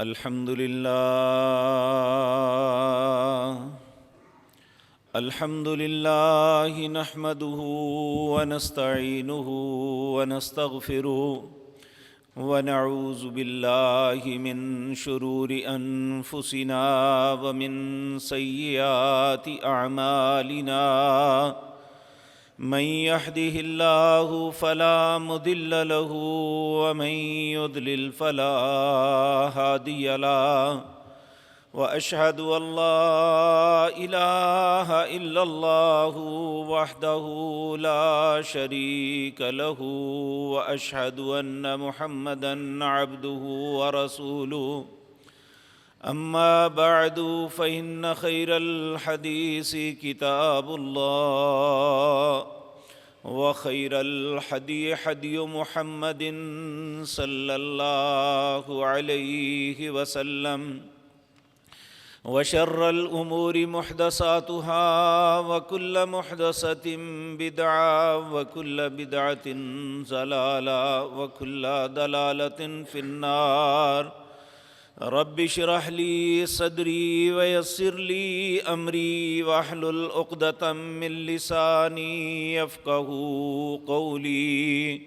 الحمد لله نحمده ونستعينه ونستغفره ونعوذ بالله من شرور أنفسنا ومن سيئات أعمالنا من يهده الله فلا مضل له ومن يضلل فلا هادي له وأشهد أن لا إله إلا الله وحده لا شريك له وأشهد أن محمدًا عبده ورسوله أما بعد فإن خير الحديث كتاب الله وخير الحدي حدي محمد صلى الله عليه وسلم وشر الأمور محدثاتها وكل محدثة بدعة وكل بدعة ضلالة وكل ضلالة في النار رب اشرح لي صدري ويسر لي أمري واحلل عقدة من لساني يفقهوا قولي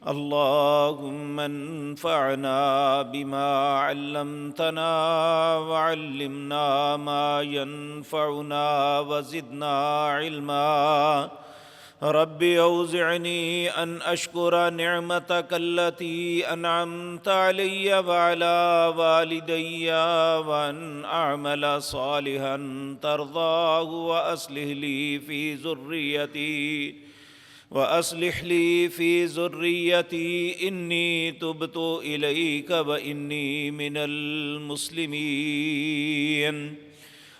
اللهم انفعنا بما علمتنا وعلمنا ما ينفعنا وزدنا علما رب أوزعني أن أشكر نعمتك التي أنعمت علي وعلى والدي وأن أعمل صالحا ترضاه وأصلح لي في ذريتي إني تبت إليك وإني من المسلمين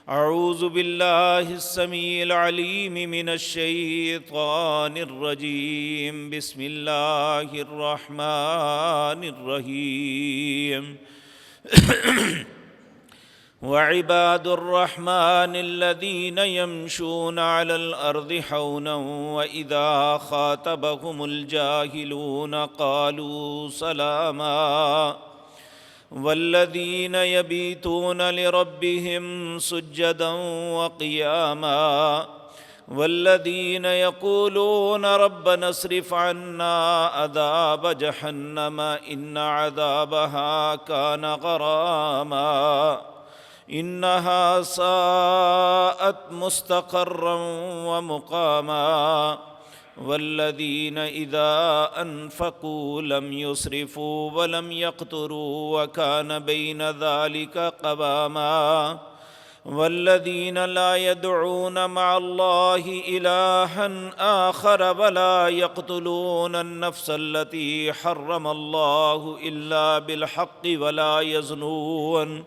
أعوذ بالله السميع العليم من الشيطان الرجيم بسم الله الرحمن الرحيم وعباد الرحمن الذين يمشون على الأرض حونا وإذا خاطبهم الجاهلون قالوا سلاما والذين يبيتون لربهم سجدا وقياما والذين يقولون ربنا اصرف عنا عذاب جهنم إن عذابها كان غراما إنها ساءت مستقرا ومقاما والذين إذا أنفقوا لم يسرفوا ولم يقتروا وكان بين ذلك قواما والذين لا يدعون مع الله إلها آخر ولا يقتلون النفس التي حرم الله إلا بالحق ولا يزنون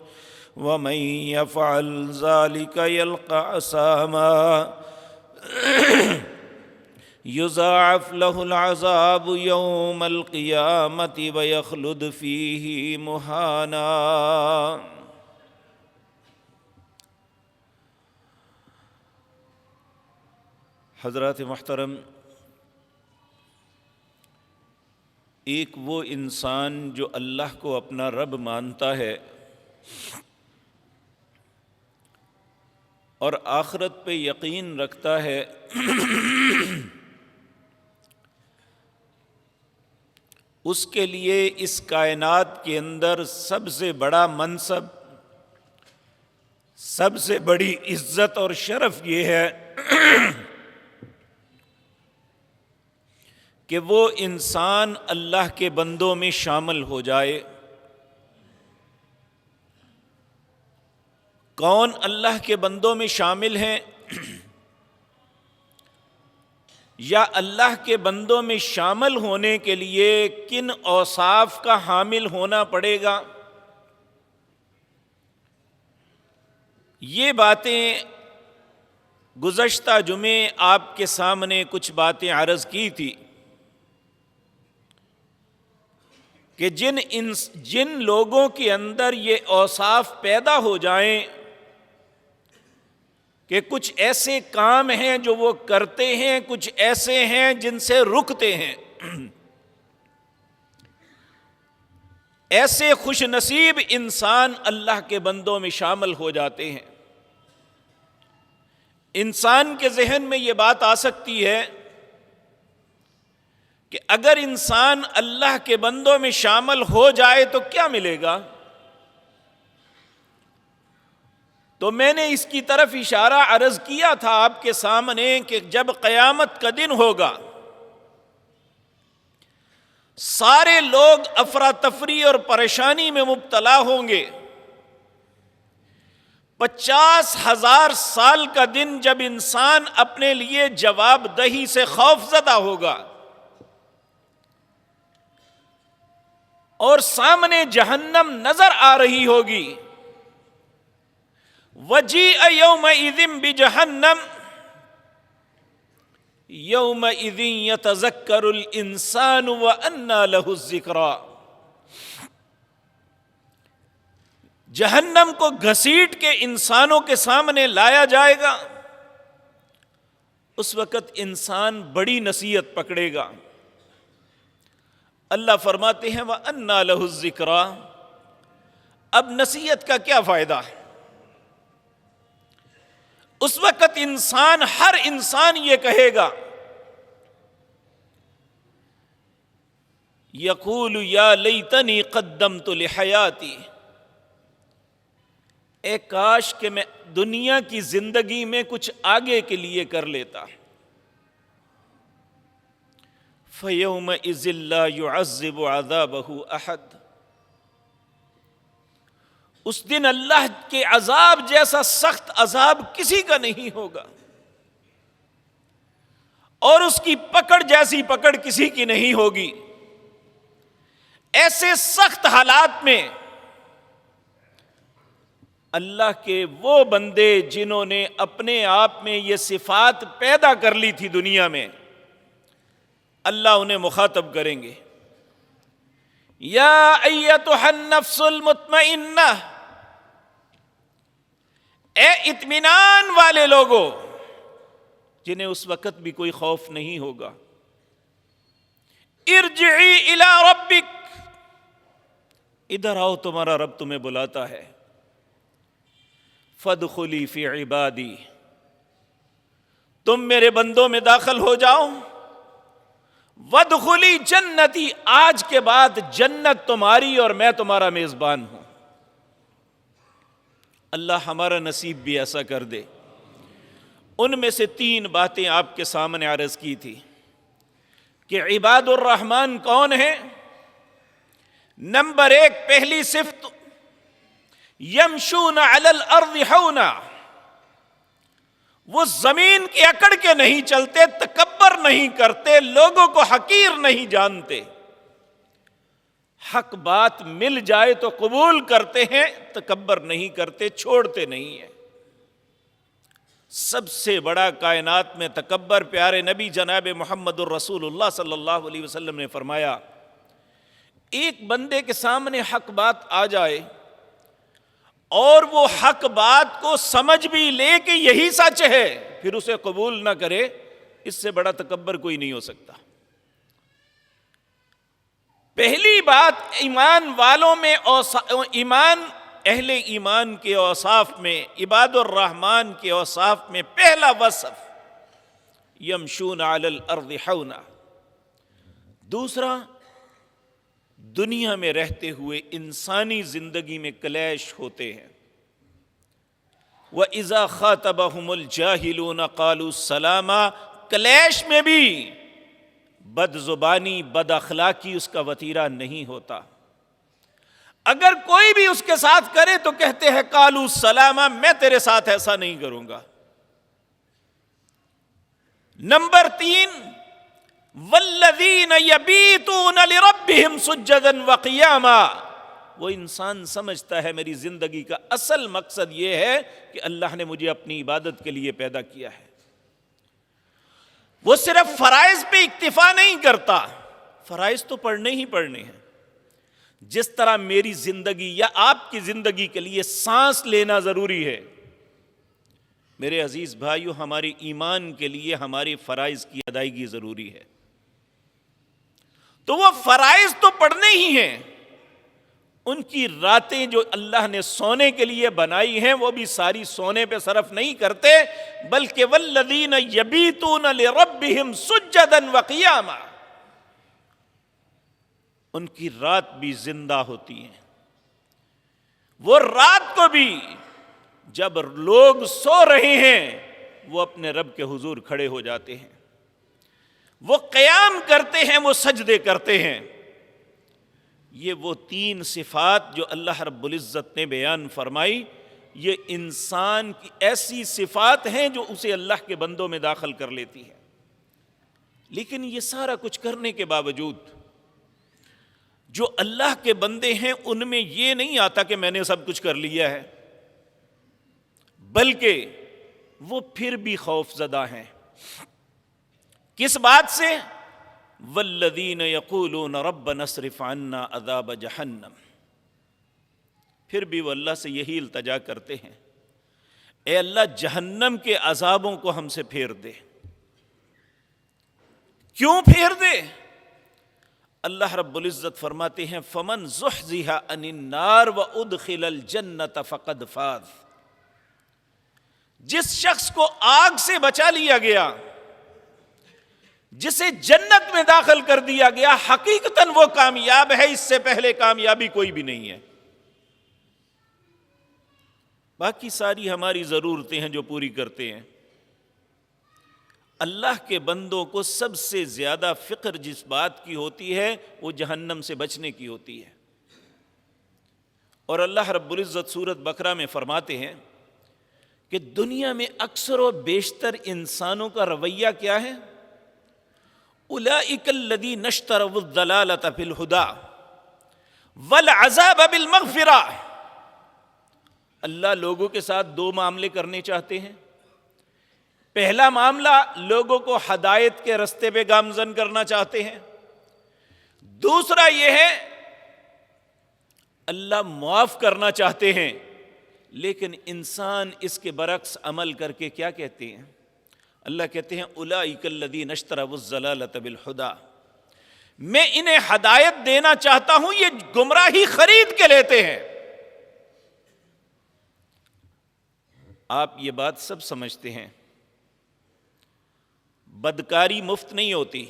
ومن يفعل ذلك يلقى أثاما يضاعف له العذاب يوم القيامة ويخلد فيه مهانا۔ حضرات محترم، ایک وہ انسان جو اللہ کو اپنا رب مانتا ہے اور آخرت پہ یقین رکھتا ہے، اس کے لیے اس کائنات کے اندر سب سے بڑا منصب، سب سے بڑی عزت اور شرف یہ ہے کہ وہ انسان اللہ کے بندوں میں شامل ہو جائے۔ کون اللہ کے بندوں میں شامل ہیں؟ یا اللہ کے بندوں میں شامل ہونے کے لیے کن اوصاف کا حامل ہونا پڑے گا؟ یہ باتیں گزشتہ جمعے آپ کے سامنے کچھ باتیں عرض کی تھی کہ جن لوگوں کے اندر یہ اوصاف پیدا ہو جائیں کہ کچھ ایسے کام ہیں جو وہ کرتے ہیں، کچھ ایسے ہیں جن سے رکتے ہیں، ایسے خوش نصیب انسان اللہ کے بندوں میں شامل ہو جاتے ہیں۔ انسان کے ذہن میں یہ بات آ سکتی ہے کہ اگر انسان اللہ کے بندوں میں شامل ہو جائے تو کیا ملے گا؟ تو میں نے اس کی طرف اشارہ عرض کیا تھا آپ کے سامنے کہ جب قیامت کا دن ہوگا، سارے لوگ افراتفری اور پریشانی میں مبتلا ہوں گے۔ 50,000 سال کا دن جب انسان اپنے لیے جواب دہی سے خوف زدہ ہوگا اور سامنے جہنم نظر آ رہی ہوگی، وَجِیءَ یَوْمَئِذٍ بِجَہَنَّمَ یَوْمَئِذٍ یَتَذَکَّرُ الْإِنسَانُ وَأَنَّىٰ لَهُ الذِّکْرَىٰ۔ جہنم کو گھسیٹ کے انسانوں کے سامنے لایا جائے گا، اس وقت انسان بڑی نصیحت پکڑے گا۔ اللہ فرماتے ہیں وَأَنَّىٰ لَهُ الذِّکْرَىٰ، اب نصیحت کا کیا فائدہ؟ اس وقت ہر انسان یہ کہے گا، یقول یا لیتنی قدمت لحیاتی، اے کاش کہ میں دنیا کی زندگی میں کچھ آگے کے لیے کر لیتا۔ فَيَوْمَئِذٍ لَّا يُعَذِّبُ عَذَابَهُ أَحَدٌ، اس دن اللہ کے عذاب جیسا سخت عذاب کسی کا نہیں ہوگا، اور اس کی پکڑ جیسی پکڑ کسی کی نہیں ہوگی۔ ایسے سخت حالات میں اللہ کے وہ بندے جنہوں نے اپنے آپ میں یہ صفات پیدا کر لی تھی دنیا میں، اللہ انہیں مخاطب کریں گے، یا ایتھا النفس المطمئنہ، اے اطمینان والے لوگوں جنہیں اس وقت بھی کوئی خوف نہیں ہوگا، ارجعی الی ربک، ادھر آؤ تمہارا رب تمہیں بلاتا ہے، فادخلی فی عبادی، تم میرے بندوں میں داخل ہو جاؤ، وادخلی جنتی، آج کے بعد جنت تمہاری اور میں تمہارا میزبان ہوں۔ اللہ ہمارا نصیب بھی ایسا کر دے۔ ان میں سے 3 باتیں آپ کے سامنے عرض کی تھی کہ عباد الرحمن کون ہیں۔ نمبر 1، پہلی صفت، یمشون علی الارض ہونا، وہ زمین کے اکڑ کے نہیں چلتے، تکبر نہیں کرتے، لوگوں کو حقیر نہیں جانتے، حق بات مل جائے تو قبول کرتے ہیں، تکبر نہیں کرتے، چھوڑتے نہیں ہیں۔ سب سے بڑا کائنات میں تکبر، پیارے نبی جناب محمد الرسول اللہ صلی اللہ علیہ وسلم نے فرمایا، ایک بندے کے سامنے حق بات آ جائے اور وہ حق بات کو سمجھ بھی لے کہ یہی سچ ہے، پھر اسے قبول نہ کرے، اس سے بڑا تکبر کوئی نہیں ہو سکتا۔ پہلی بات، ایمان والوں میں اہل ایمان کے اوصاف میں، عباد الرحمن کے اوصاف میں پہلا وصف یمشون علی الارض ہونا۔ دوسرا، دنیا میں رہتے ہوئے انسانی زندگی میں کلیش ہوتے ہیں۔ وَإِذَا خَاطَبَهُمُ الْجَاهِلُونَ قَالُوا سَلَامًا، کلیش میں بھی بد زبانی، بد اخلاقی اس کا وتیرہ نہیں ہوتا۔ اگر کوئی بھی اس کے ساتھ کرے تو کہتے ہیں قالوا سلاما، میں تیرے ساتھ ایسا نہیں کروں گا۔ نمبر 3، والذین یبیتون لربہم سجدا وقیاما، وہ انسان سمجھتا ہے میری زندگی کا اصل مقصد یہ ہے کہ اللہ نے مجھے اپنی عبادت کے لیے پیدا کیا ہے۔ وہ صرف فرائض پہ اکتفا نہیں کرتا، فرائض تو پڑھنے ہی پڑھنے ہیں۔ جس طرح میری زندگی یا آپ کی زندگی کے لیے سانس لینا ضروری ہے، میرے عزیز بھائیو، ہمارے ایمان کے لیے ہماری فرائض کی ادائیگی ضروری ہے۔ تو وہ فرائض تو پڑھنے ہی ہیں، ان کی راتیں جو اللہ نے سونے کے لیے بنائی ہیں وہ بھی ساری سونے پہ صرف نہیں کرتے، بلکہ والذین یبیتون لربہم سجدا وقیاما، ان کی رات بھی زندہ ہوتی ہیں۔ وہ رات کو بھی جب لوگ سو رہے ہیں وہ اپنے رب کے حضور کھڑے ہو جاتے ہیں، وہ قیام کرتے ہیں، وہ سجدے کرتے ہیں۔ یہ وہ تین صفات جو اللہ رب العزت نے بیان فرمائی، یہ انسان کی ایسی صفات ہیں جو اسے اللہ کے بندوں میں داخل کر لیتی ہے۔ لیکن یہ سارا کچھ کرنے کے باوجود جو اللہ کے بندے ہیں ان میں یہ نہیں آتا کہ میں نے سب کچھ کر لیا ہے، بلکہ وہ پھر بھی خوف زدہ ہیں۔ کس بات سے؟ والذین یقولون ربنا اصرف عنا عذاب جہنم، پھر بھی وہ اللہ سے یہی التجا کرتے ہیں، اے اللہ جہنم کے عذابوں کو ہم سے پھیر دے۔ کیوں پھیر دے؟ اللہ رب العزت فرماتے ہیں فمن زحزح عن النار وادخل الجنۃ فقد فاز، جس شخص کو آگ سے بچا لیا گیا، جسے جنت میں داخل کر دیا گیا، حقیقتاً وہ کامیاب ہے، اس سے پہلے کامیابی کوئی بھی نہیں ہے۔ باقی ساری ہماری ضرورتیں ہیں جو پوری کرتے ہیں۔ اللہ کے بندوں کو سب سے زیادہ فکر جس بات کی ہوتی ہے وہ جہنم سے بچنے کی ہوتی ہے۔ اور اللہ رب العزت سورۃ بقرہ میں فرماتے ہیں کہ دنیا میں اکثر و بیشتر انسانوں کا رویہ کیا ہے؟ اولئک الذین اشتروا الضلالۃ بالہدی والعذاب بالمغفرہ۔ اللہ لوگوں کے ساتھ دو معاملے کرنے چاہتے ہیں۔ پہلا معاملہ لوگوں کو ہدایت کے رستے پہ گامزن کرنا چاہتے ہیں، دوسرا یہ ہے اللہ معاف کرنا چاہتے ہیں، لیکن انسان اس کے برعکس عمل کر کے کیا کہتے ہیں؟ اللہ کہتے ہیں اولئک الذین اشتروا الضلالۃ بالہدی، میں انہیں ہدایت دینا چاہتا ہوں، یہ گمراہی خرید کے لیتے ہیں۔ آپ یہ بات سب سمجھتے ہیں، بدکاری مفت نہیں ہوتی۔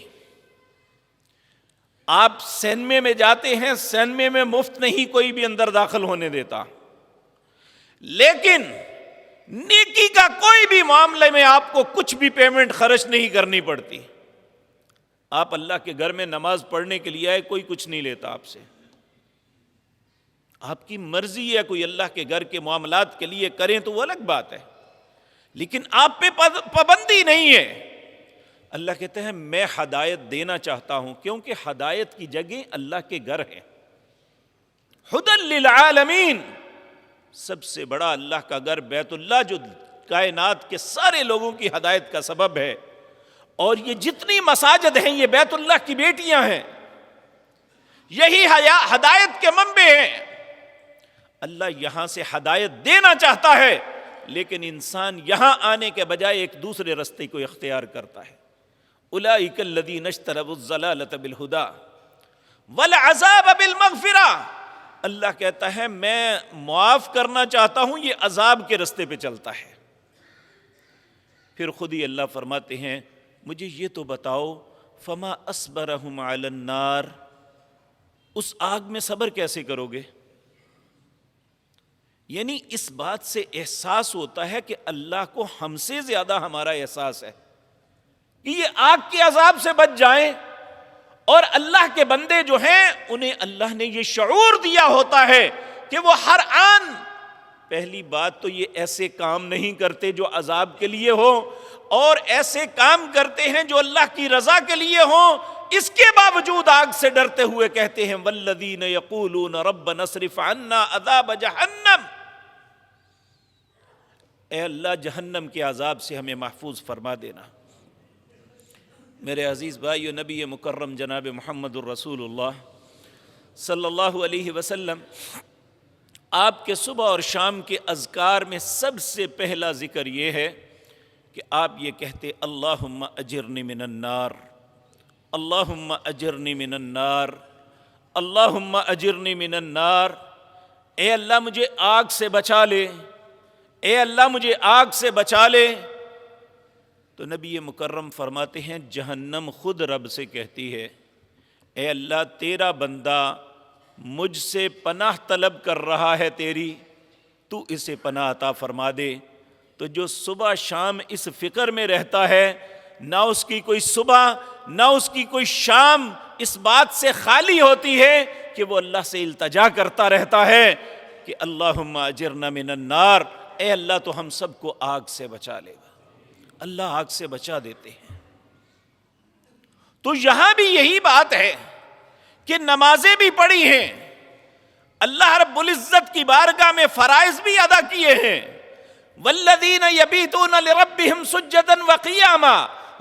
آپ سینمے میں جاتے ہیں، سینمے میں مفت نہیں کوئی بھی اندر داخل ہونے دیتا، لیکن نیکی کا کوئی بھی معاملے میں آپ کو کچھ بھی پیمنٹ خرچ نہیں کرنی پڑتی۔ آپ اللہ کے گھر میں نماز پڑھنے کے لیے آئے، کوئی کچھ نہیں لیتا آپ سے، آپ کی مرضی ہے، کوئی اللہ کے گھر کے معاملات کے لیے کریں تو وہ الگ بات ہے، لیکن آپ پہ پابندی نہیں ہے۔ اللہ کہتے ہیں میں ہدایت دینا چاہتا ہوں، کیونکہ ہدایت کی جگہ اللہ کے گھر ہے۔ ہدی للعالمین، سب سے بڑا اللہ کا گھر بیت اللہ جو کائنات کے سارے لوگوں کی ہدایت کا سبب ہے، اور یہ جتنی مساجد ہیں یہ بیت اللہ کی بیٹیاں ہیں، یہی ہدایت کے منبع ہیں۔ اللہ یہاں سے ہدایت دینا چاہتا ہے، لیکن انسان یہاں آنے کے بجائے ایک دوسرے رستے کو اختیار کرتا ہے۔ اولئک الذین اشتروا الضلالۃ بالہدی والعذاب بالمغفرہ، اللہ کہتا ہے میں معاف کرنا چاہتا ہوں، یہ عذاب کے رستے پہ چلتا ہے۔ پھر خود ہی اللہ فرماتے ہیں مجھے یہ تو بتاؤ فما اصبرہم علی النار، اس آگ میں صبر کیسے کرو گے؟ یعنی اس بات سے احساس ہوتا ہے کہ اللہ کو ہم سے زیادہ ہمارا احساس ہے کہ یہ آگ کے عذاب سے بچ جائیں، اور اللہ کے بندے جو ہیں انہیں اللہ نے یہ شعور دیا ہوتا ہے کہ وہ ہر آن، پہلی بات تو یہ ایسے کام نہیں کرتے جو عذاب کے لیے ہو، اور ایسے کام کرتے ہیں جو اللہ کی رضا کے لیے ہوں، اس کے باوجود آگ سے ڈرتے ہوئے کہتے ہیں والذین یقولون ربنا اصرف عنا عذاب جہنم، اے اللہ جہنم کے عذاب سے ہمیں محفوظ فرما دینا۔ میرے عزیز بھائیو، نبی مکرم جناب محمد الرسول اللہ صلی اللہ علیہ وسلم آپ کے صبح اور شام کے اذکار میں سب سے پہلا ذکر یہ ہے کہ آپ یہ کہتے اللہم اجرنی من النار، اللہم اجرنی من النار، اللہم اجرنی من النار، اے اللہ مجھے آگ سے بچا لے، اے اللہ مجھے آگ سے بچا لے۔ تو نبی مکرم فرماتے ہیں جہنم خود رب سے کہتی ہے اے اللہ تیرا بندہ مجھ سے پناہ طلب کر رہا ہے تیری، تو اسے پناہ عطا فرما دے۔ تو جو صبح شام اس فکر میں رہتا ہے، نہ اس کی کوئی صبح نہ اس کی کوئی شام اس بات سے خالی ہوتی ہے کہ وہ اللہ سے التجا کرتا رہتا ہے کہ اللہم اجرنا من النار، اے اللہ تو ہم سب کو آگ سے بچا لے گا۔ اللہ آگ سے بچا دیتے ہیں۔ تو یہاں بھی یہی بات ہے کہ نمازیں بھی پڑھی ہیں، اللہ رب العزت کی بارگاہ میں فرائض بھی ادا کیے ہیں۔ والذین یبیتون لربہم سجدا وقیاما،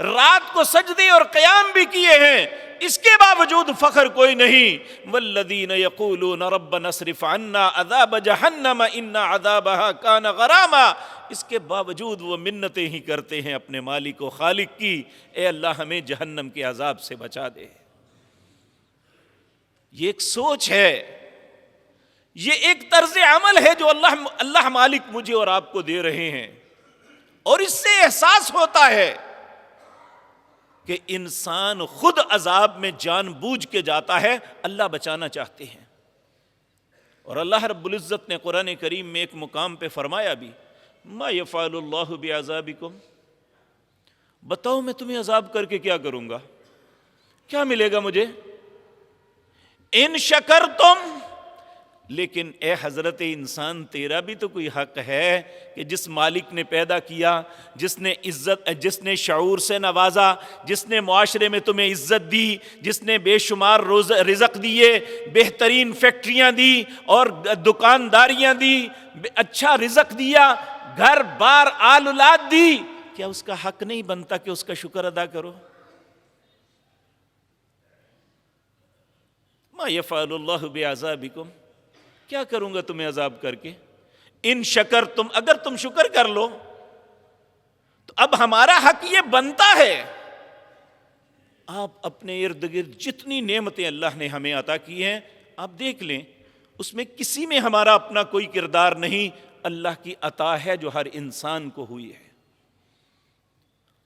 رات کو سجدے اور قیام بھی کیے ہیں، اس کے باوجود فخر کوئی نہیں۔ والذین یقولون ربنا اصرف عنا عذاب جہنم ان عذابها کان غراما، اس کے باوجود وہ منتیں ہی کرتے ہیں اپنے مالک و خالق کی، اے اللہ ہمیں جہنم کے عذاب سے بچا دے۔ یہ ایک سوچ ہے، یہ ایک طرز عمل ہے جو اللہ مالک مجھے اور آپ کو دے رہے ہیں، اور اس سے احساس ہوتا ہے کہ انسان خود عذاب میں جان بوجھ کے جاتا ہے، اللہ بچانا چاہتے ہیں۔ اور اللہ رب العزت نے قرآن کریم میں ایک مقام پہ فرمایا بھی ما یفعل اللہ بعذابکم، بتاؤ میں تمہیں عذاب کر کے کیا کروں گا، کیا ملے گا مجھے؟ ان شکرتم، لیکن اے حضرت انسان تیرا بھی تو کوئی حق ہے کہ جس مالک نے پیدا کیا، جس نے جس نے شعور سے نوازا، جس نے معاشرے میں تمہیں عزت دی، جس نے بے شمار رزق دیے، بہترین فیکٹریاں دی اور دکانداریاں دی، اچھا رزق دیا، گھر بار آل اولاد دی، کیا اس کا حق نہیں بنتا کہ اس کا شکر ادا کرو؟ ما یفعل اللہ بعذابکم، کیا کروں گا تمہیں عذاب کر کے؟ ان شکر تم، اگر تم شکر کر لو تو اب ہمارا حق یہ بنتا ہے، آپ اپنے ارد گرد جتنی نعمتیں اللہ نے ہمیں عطا کی ہیں آپ دیکھ لیں، اس میں کسی میں ہمارا اپنا کوئی کردار نہیں، اللہ کی عطا ہے جو ہر انسان کو ہوئی ہے۔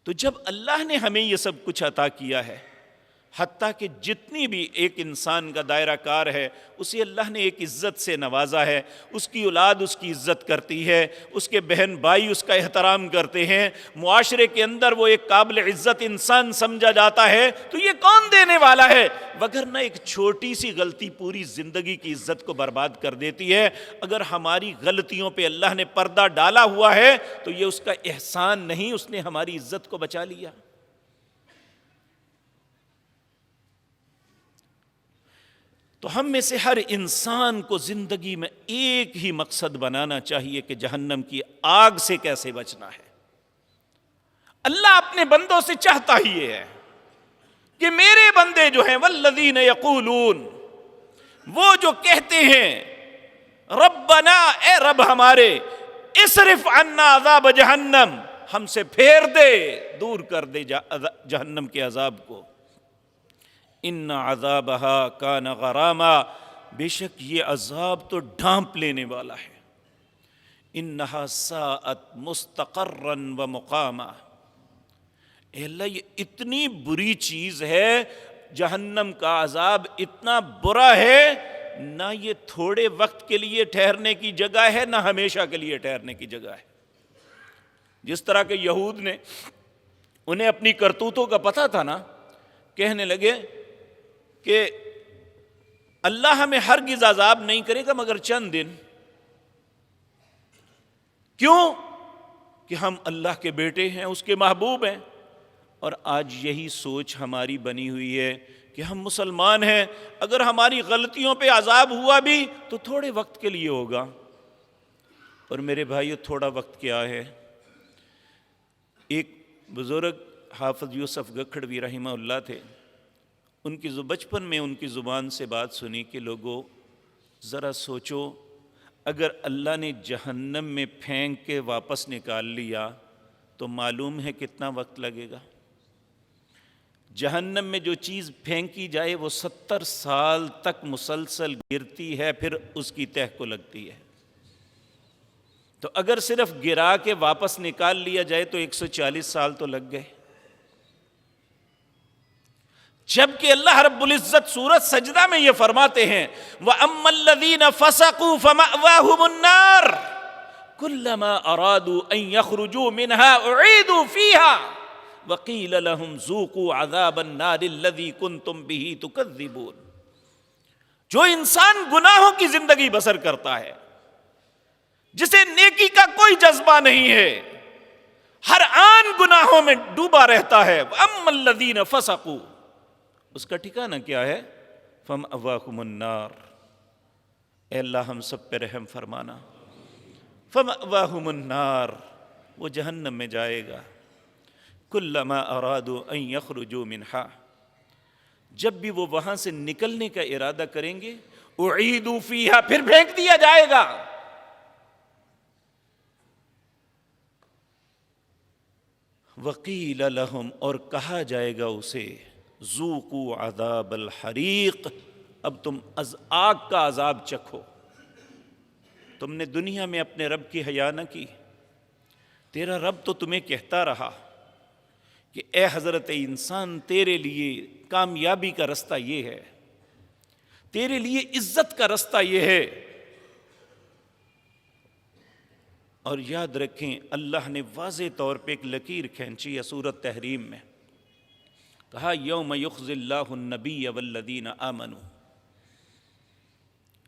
تو جب اللہ نے ہمیں یہ سب کچھ عطا کیا ہے، حتیٰ کہ جتنی بھی ایک انسان کا دائرہ کار ہے اسے اللہ نے ایک عزت سے نوازا ہے، اس کی اولاد اس کی عزت کرتی ہے، اس کے بہن بھائی اس کا احترام کرتے ہیں، معاشرے کے اندر وہ ایک قابل عزت انسان سمجھا جاتا ہے، تو یہ کون دینے والا ہے؟ وگرنہ ایک چھوٹی سی غلطی پوری زندگی کی عزت کو برباد کر دیتی ہے۔ اگر ہماری غلطیوں پہ اللہ نے پردہ ڈالا ہوا ہے تو یہ اس کا احسان نہیں، اس نے ہماری عزت کو بچا لیا۔ تو ہم میں سے ہر انسان کو زندگی میں ایک ہی مقصد بنانا چاہیے کہ جہنم کی آگ سے کیسے بچنا ہے۔ اللہ اپنے بندوں سے چاہتا ہی یہ ہے کہ میرے بندے جو ہیں والذین یقولون، وہ جو کہتے ہیں ربنا، اے رب ہمارے، اصرف عنا عذاب جہنم، ہم سے پھیر دے، دور کر دے جہنم کے عذاب کو، ان عذابها کان غراما، بے شک یہ عذاب تو ڈھانپ لینے والا ہے، انہا ساءت مستقرا و مقاما، اے اللہ یہ اتنی بری چیز ہے، جہنم کا عذاب اتنا برا ہے، نہ یہ تھوڑے وقت کے لیے ٹھہرنے کی جگہ ہے، نہ ہمیشہ کے لیے ٹھہرنے کی جگہ ہے۔ جس طرح کہ یہود نے، انہیں اپنی کرتوتوں کا پتہ تھا نا، کہنے لگے کہ اللہ ہمیں ہرگز عذاب نہیں کرے گا مگر چند دن، کیوں؟ کہ ہم اللہ کے بیٹے ہیں، اس کے محبوب ہیں۔ اور آج یہی سوچ ہماری بنی ہوئی ہے کہ ہم مسلمان ہیں، اگر ہماری غلطیوں پہ عذاب ہوا بھی تو تھوڑے وقت کے لیے ہوگا۔ اور میرے بھائیو، تھوڑا وقت کیا ہے؟ ایک بزرگ حافظ یوسف گکھڑوی رحمہ اللہ تھے، ان کی بچپن میں ان کی زبان سے بات سنی کہ لوگوں ذرا سوچو، اگر اللہ نے جہنم میں پھینک کے واپس نکال لیا تو معلوم ہے کتنا وقت لگے گا؟ جہنم میں جو چیز پھینکی جائے وہ 70 سال تک مسلسل گرتی ہے، پھر اس کی تہ کو لگتی ہے۔ تو اگر صرف گرا کے واپس نکال لیا جائے تو 140 سال تو لگ گئے۔ جبکہ اللہ رب العزت سورۃ سجدہ میں یہ فرماتے ہیں وَأَمَّا الَّذِينَ فَسَقُوا فَمَأْوَاهُمُ النَّارُ كُلَّمَا أَرَادُوا أَن يَخْرُجُوا مِنْهَا أُعِيدُوا فِيهَا وَقِيلَ لَهُمْ ذُوقُوا عَذَابَ النَّارِ الَّذِي كُنْتُمْ بِهِ تُكَذِّبُونَ۔ جو انسان گناہوں کی زندگی بسر کرتا ہے، جسے نیکی کا کوئی جذبہ نہیں ہے، ہر آن گناہوں میں ڈوبا رہتا ہے، وَأَمَّا الَّذِينَ فَسَقُوا، اس کا ٹھکانہ کیا ہے؟ فَمَأْوَاهُمُ النَّارُ، اے اللہ ہم سب پہ رحم فرمانا۔ فَمَأْوَاهُمُ النَّارُ، وہ جہنم میں جائے گا۔ كُلَّمَا أَرَادُوا أَن يَخْرُجُوا مِنْهَا، جب بھی وہ وہاں سے نکلنے کا ارادہ کریں گے، أُعِيدُوا فِيهَا، پھر پھینک دیا جائے گا۔ وَقِيلَ لَهُمْ، اور کہا جائے گا اسے، ذُوقُوا عَذَابَ الْحَرِيقِ، اب تم آگ کا عذاب چکھو۔ تم نے دنیا میں اپنے رب کی حیا نہ کی، تیرا رب تو تمہیں کہتا رہا کہ اے حضرت انسان، تیرے لیے کامیابی کا رستہ یہ ہے، تیرے لیے عزت کا رستہ یہ ہے۔ اور یاد رکھیں اللہ نے واضح طور پہ ایک لکیر کھینچی ہے سورۃ تحریم میں، کہا یوم یخزی اللہ النبی والذین آمنوا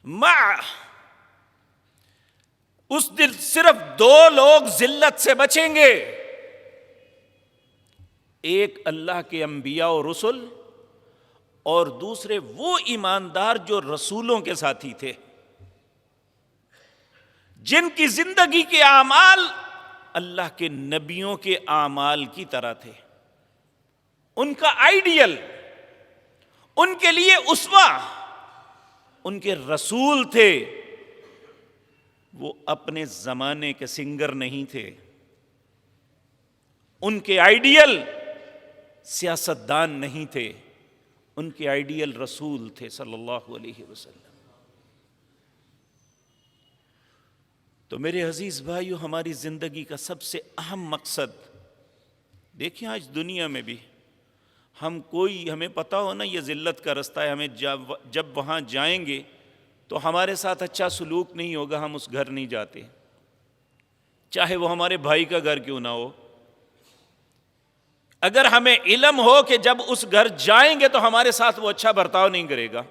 معہ، اس دن صرف دو لوگ ذلت سے بچیں گے، ایک اللہ کے انبیاء و رسل، اور دوسرے وہ ایماندار جو رسولوں کے ساتھی تھے، جن کی زندگی کے اعمال اللہ کے نبیوں کے اعمال کی طرح تھے، ان کا آئیڈیل، ان کے لیے اسوہ ان کے رسول تھے۔ وہ اپنے زمانے کے سنگر نہیں تھے، ان کے آئیڈیل سیاستدان نہیں تھے، ان کے آئیڈیل رسول تھے صلی اللہ علیہ وسلم۔ تو میرے عزیز بھائیو، ہماری زندگی کا سب سے اہم مقصد، دیکھیں آج دنیا میں بھی ہمیں پتا ہو نا یہ ذلت کا رستہ ہے، ہمیں جب وہاں جائیں گے تو ہمارے ساتھ اچھا سلوک نہیں ہوگا، ہم اس گھر نہیں جاتے، چاہے وہ ہمارے بھائی کا گھر کیوں نہ ہو۔ اگر ہمیں علم ہو کہ جب اس گھر جائیں گے تو ہمارے ساتھ وہ اچھا برتاؤ نہیں کرے گا،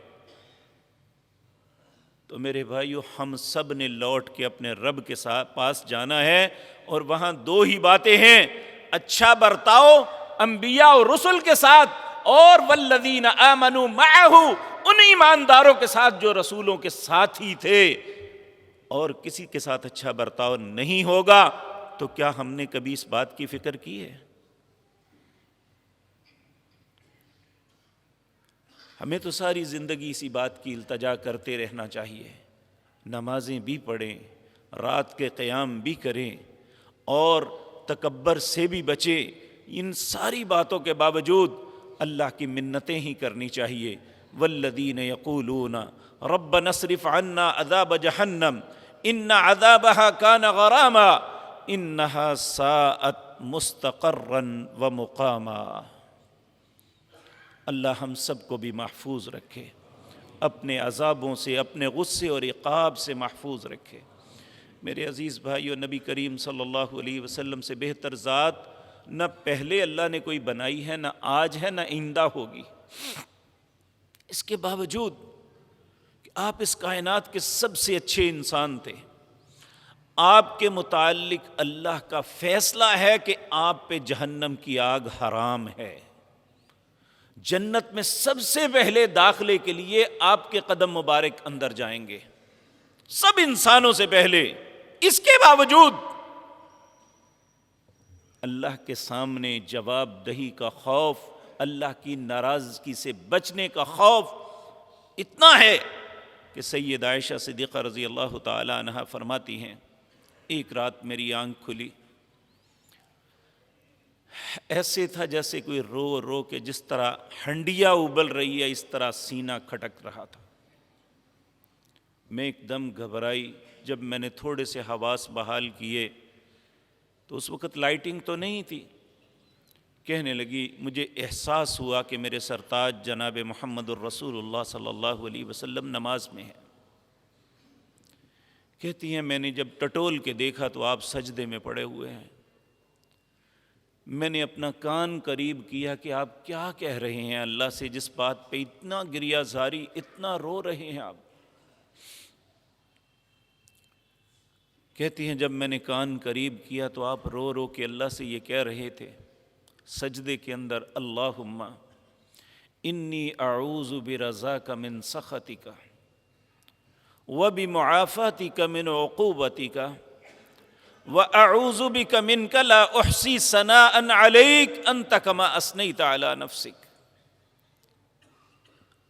تو میرے بھائیو ہم سب نے لوٹ کے اپنے رب کے پاس جانا ہے، اور وہاں دو ہی باتیں ہیں، اچھا برتاؤ انبیاء اور رسل کے ساتھ، اور والذین آمنوا معہ، ان ایمانداروں کے ساتھ جو رسولوں کے ساتھی تھے۔ اور کسی کے ساتھ اچھا برتاؤ نہیں ہوگا تو کیا ہم نے کبھی اس بات کی فکر کی ہے؟ ہمیں تو ساری زندگی اسی بات کی التجا کرتے رہنا چاہیے، نمازیں بھی پڑھیں، رات کے قیام بھی کریں، اور تکبر سے بھی بچیں۔ ان ساری باتوں کے باوجود اللہ کی منتیں ہی کرنی چاہیے۔ والذین یقولون ربنا اصرف عنا عذاب جہنم ان عذابها کان غراما انها ساءت مستقرا ومقاما۔ اللہ ہم سب کو بھی محفوظ رکھے، اپنے عذابوں سے، اپنے غصے اور عقاب سے محفوظ رکھے۔ میرے عزیز بھائیو، نبی کریم صلی اللہ علیہ وسلم سے بہتر ذات نہ پہلے اللہ نے کوئی بنائی ہے، نہ آج ہے، نہ آئندہ ہوگی۔ اس کے باوجود کہ آپ اس کائنات کے سب سے اچھے انسان تھے، آپ کے متعلق اللہ کا فیصلہ ہے کہ آپ پہ جہنم کی آگ حرام ہے۔ جنت میں سب سے پہلے داخلے کے لیے آپ کے قدم مبارک اندر جائیں گے، سب انسانوں سے پہلے۔ اس کے باوجود اللہ کے سامنے جواب دہی کا خوف، اللہ کی ناراضگی سے بچنے کا خوف اتنا ہے کہ سید عائشہ صدیقہ رضی اللہ تعالی عنہا فرماتی ہیں، ایک رات میری آنکھ کھلی، ایسے تھا جیسے کوئی رو رو کے جس طرح ہنڈیا ابل رہی ہے اس طرح سینہ کھٹک رہا تھا۔ میں ایک دم گھبرائی۔ جب میں نے تھوڑے سے حواس بحال کیے تو اس وقت لائٹنگ تو نہیں تھی۔ کہنے لگی مجھے احساس ہوا کہ میرے سرتاج جناب محمد الرسول اللہ صلی اللہ علیہ وسلم نماز میں ہیں۔ کہتی ہیں میں نے جب ٹٹول کے دیکھا تو آپ سجدے میں پڑے ہوئے ہیں۔ میں نے اپنا کان قریب کیا کہ آپ کیا کہہ رہے ہیں اللہ سے، جس بات پہ اتنا گریہ زاری، اتنا رو رہے ہیں آپ۔ کہتی ہیں جب میں نے کان قریب کیا تو آپ رو رو کے اللہ سے یہ کہہ رہے تھے سجدے کے اندر، اللہم انی اعوذ برضاک من سخطک وبمعافاتک من عقوبتک واعوذ بک منک لا احصی ثناء علیک انت کما اثنیت علی نفسک۔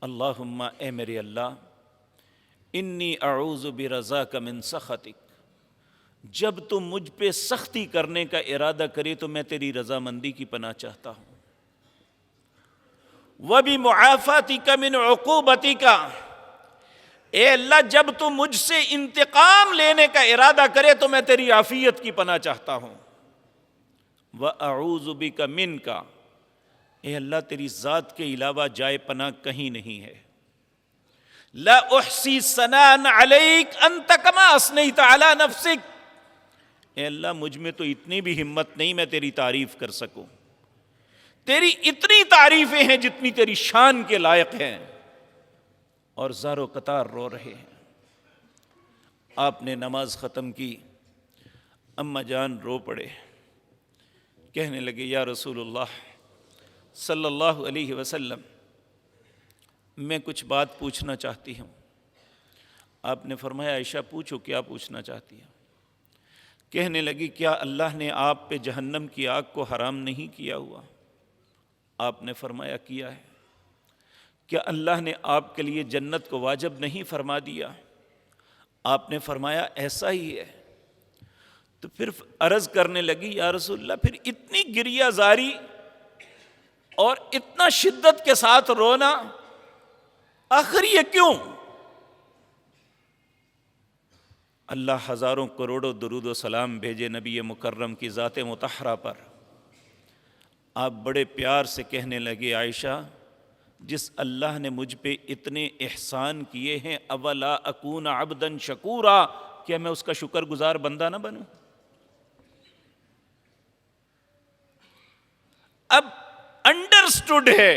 اللہم اے میرے اللہ، انی اعوذ برضاک من سخطک، جب تم مجھ پہ سختی کرنے کا ارادہ کرے تو میں تیری رضامندی کی پناہ چاہتا ہوں۔ وَبِمُعَافَاتِكَ مِنْ عُقُوبَتِكَ، اے اللہ جب تم مجھ سے انتقام لینے کا ارادہ کرے تو میں تیری عافیت کی پناہ چاہتا ہوں۔ وَأَعُوذُ بِكَ مِنْكَ، اے اللہ تیری ذات کے علاوہ جائے پناہ کہیں نہیں ہے۔ لَا أُحْصِي ثَنَاءً عَلَيْكَ أَنْتَ كَمَا أَثْنَيْتَ عَلَى نَفْسِكَ، اے اللہ مجھ میں تو اتنی بھی ہمت نہیں میں تیری تعریف کر سکوں۔ تیری اتنی تعریفیں ہیں جتنی تیری شان کے لائق ہیں، اور زار و قطار رو رہے ہیں۔ آپ نے نماز ختم کی، اماں جان رو پڑے، کہنے لگے یا رسول اللہ صلی اللہ علیہ وسلم، میں کچھ بات پوچھنا چاہتی ہوں۔ آپ نے فرمایا عائشہ پوچھو کیا پوچھنا چاہتی ہے؟ کہنے لگی کیا اللہ نے آپ پہ جہنم کی آگ کو حرام نہیں کیا ہوا؟ آپ نے فرمایا کیا ہے۔ کیا اللہ نے آپ کے لیے جنت کو واجب نہیں فرما دیا؟ آپ نے فرمایا ایسا ہی ہے۔ تو پھر عرض کرنے لگی یا رسول اللہ پھر اتنی گریہ زاری اور اتنا شدت کے ساتھ رونا آخر یہ کیوں؟ اللہ ہزاروں کروڑوں درود و سلام بھیجے نبی مکرم کی ذات مطہرہ پر۔ آپ بڑے پیار سے کہنے لگے عائشہ جس اللہ نے مجھ پہ اتنے احسان کیے ہیں، اولا اکون عبدا شکورا، کیا میں اس کا شکر گزار بندہ نہ بنوں؟ اب انڈرسٹوڈ ہے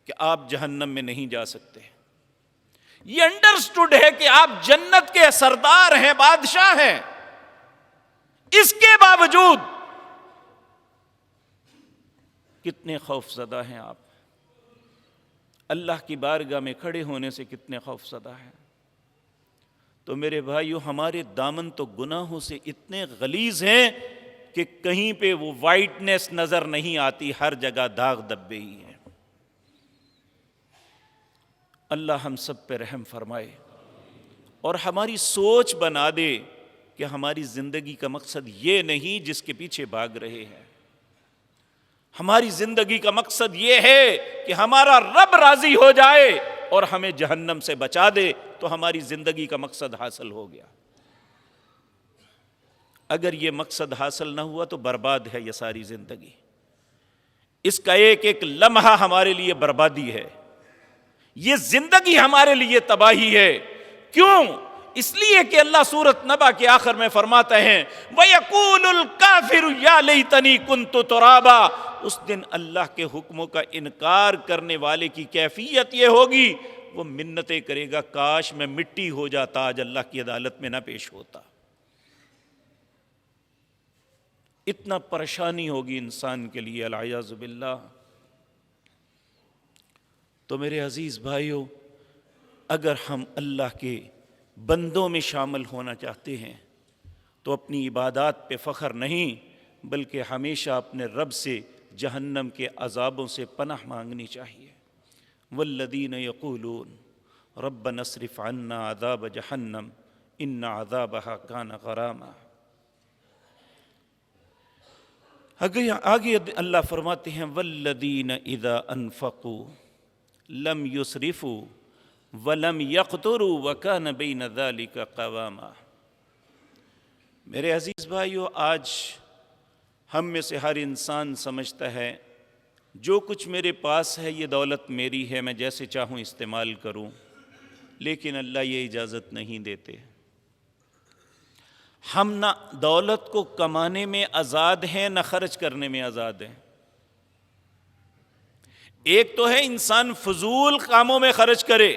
کہ آپ جہنم میں نہیں جا سکتے، یہ انڈرسٹوڈ ہے کہ آپ جنت کے سردار ہیں، بادشاہ ہیں، اس کے باوجود کتنے خوف زدہ ہیں آپ، اللہ کی بارگاہ میں کھڑے ہونے سے کتنے خوف زدہ ہیں۔ تو میرے بھائیو ہمارے دامن تو گناہوں سے اتنے غلیظ ہیں کہ کہیں پہ وہ وائٹنس نظر نہیں آتی، ہر جگہ داغ دبے ہی ہیں۔ اللہ ہم سب پہ رحم فرمائے اور ہماری سوچ بنا دے کہ ہماری زندگی کا مقصد یہ نہیں جس کے پیچھے بھاگ رہے ہیں۔ ہماری زندگی کا مقصد یہ ہے کہ ہمارا رب راضی ہو جائے اور ہمیں جہنم سے بچا دے، تو ہماری زندگی کا مقصد حاصل ہو گیا۔ اگر یہ مقصد حاصل نہ ہوا تو برباد ہے یہ ساری زندگی، اس کا ایک ایک لمحہ ہمارے لیے بربادی ہے، یہ زندگی ہمارے لیے تباہی ہے۔ کیوں؟ اس لیے کہ اللہ سورۃ نبا کے آخر میں فرماتے ہیں وَيَقُولُ الْكَافِرُ يَا لَيْتَنِي كُنْتُ تُرَابًا، اس دن اللہ کے حکموں کا انکار کرنے والے کی کیفیت یہ ہوگی وہ منتیں کرے گا کاش میں مٹی ہو جاتا، آج اللہ کی عدالت میں نہ پیش ہوتا۔ اتنا پریشانی ہوگی انسان کے لیے العیاذ باللہ۔ تو میرے عزیز بھائیو، اگر ہم اللہ کے بندوں میں شامل ہونا چاہتے ہیں تو اپنی عبادات پہ فخر نہیں بلکہ ہمیشہ اپنے رب سے جہنم کے عذابوں سے پناہ مانگنی چاہیے۔ والذین یقولون ربنا اصرف عنا عذاب جہنم ان عذابها کان غراما۔ آگے اللہ فرماتے ہیں والذین اذا انفقوا لم یسرفوا ولم یقتروا وکان بین ذلک قواما۔ میرے عزیز بھائیو، آج ہم میں سے ہر انسان سمجھتا ہے جو کچھ میرے پاس ہے یہ دولت میری ہے، میں جیسے چاہوں استعمال کروں، لیکن اللہ یہ اجازت نہیں دیتے۔ ہم نہ دولت کو کمانے میں آزاد ہیں نہ خرچ کرنے میں آزاد ہیں۔ ایک تو ہے انسان فضول کاموں میں خرچ کرے،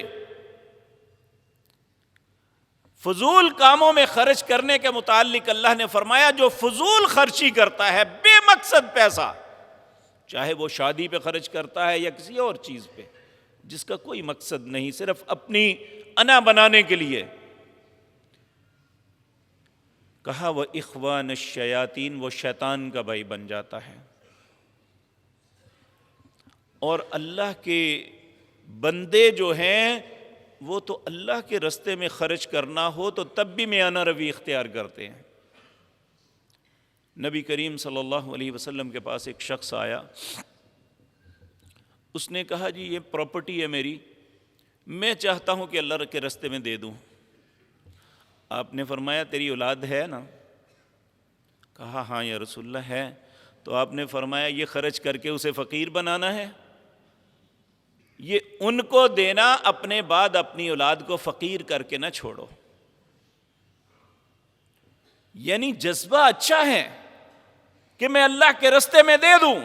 فضول کاموں میں خرچ کرنے کے متعلق اللہ نے فرمایا جو فضول خرچی کرتا ہے بے مقصد پیسہ، چاہے وہ شادی پہ خرچ کرتا ہے یا کسی اور چیز پہ جس کا کوئی مقصد نہیں، صرف اپنی انا بنانے کے لیے، کہا وہ اخوان الشیاطین، وہ شیطان کا بھائی بن جاتا ہے۔ اور اللہ کے بندے جو ہیں وہ تو اللہ کے رستے میں خرچ کرنا ہو تو تب بھی میانہ روی اختیار کرتے ہیں۔ نبی کریم صلی اللہ علیہ وسلم کے پاس ایک شخص آیا، اس نے کہا جی یہ پراپرٹی ہے میری، میں چاہتا ہوں کہ اللہ کے رستے میں دے دوں۔ آپ نے فرمایا تیری اولاد ہے نا؟ کہا ہاں یا رسول اللہ ہے۔ تو آپ نے فرمایا یہ خرچ کر کے اسے فقیر بنانا ہے؟ یہ ان کو دینا، اپنے بعد اپنی اولاد کو فقیر کر کے نہ چھوڑو۔ یعنی جذبہ اچھا ہے کہ میں اللہ کے رستے میں دے دوں،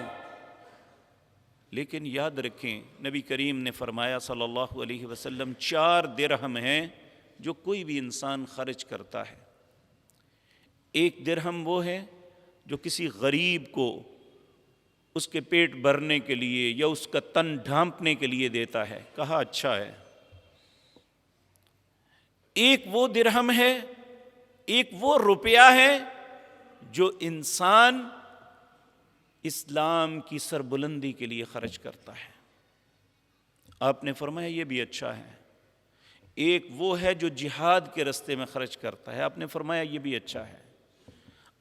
لیکن یاد رکھیں نبی کریم نے فرمایا صلی اللہ علیہ وسلم 4 درہم ہیں جو کوئی بھی انسان خرچ کرتا ہے۔ 1 درہم وہ ہے جو کسی غریب کو اس کے پیٹ بھرنے کے لیے یا اس کا تن ڈھانپنے کے لیے دیتا ہے، کہا اچھا ہے۔ 1 وہ درہم ہے، 1 وہ روپیہ ہے جو انسان اسلام کی سربلندی کے لیے خرچ کرتا ہے۔ آپ نے فرمایا یہ بھی اچھا ہے۔ 1 وہ ہے جو جہاد کے راستے میں خرچ کرتا ہے، آپ نے فرمایا یہ بھی اچھا ہے۔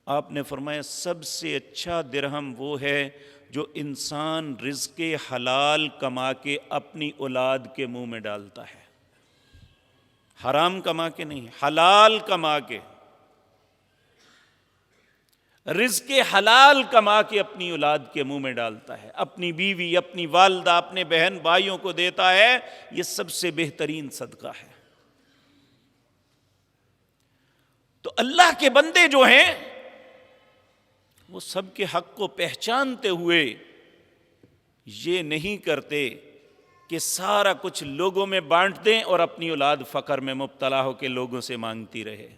آپ نے فرمایا سب سے اچھا درہم وہ ہے جو انسان رزق حلال کما کے اپنی اولاد کے منہ میں ڈالتا ہے، حرام کما کے نہیں، حلال کما کے، رزق حلال کما کے اپنی اولاد کے منہ میں ڈالتا ہے، اپنی بیوی، اپنی والدہ، اپنے بہن بھائیوں کو دیتا ہے، یہ سب سے بہترین صدقہ ہے۔ تو اللہ کے بندے جو ہیں وہ سب کے حق کو پہچانتے ہوئے یہ نہیں کرتے کہ سارا کچھ لوگوں میں بانٹ دیں اور اپنی اولاد فقر میں مبتلا ہو کے لوگوں سے مانگتی رہے۔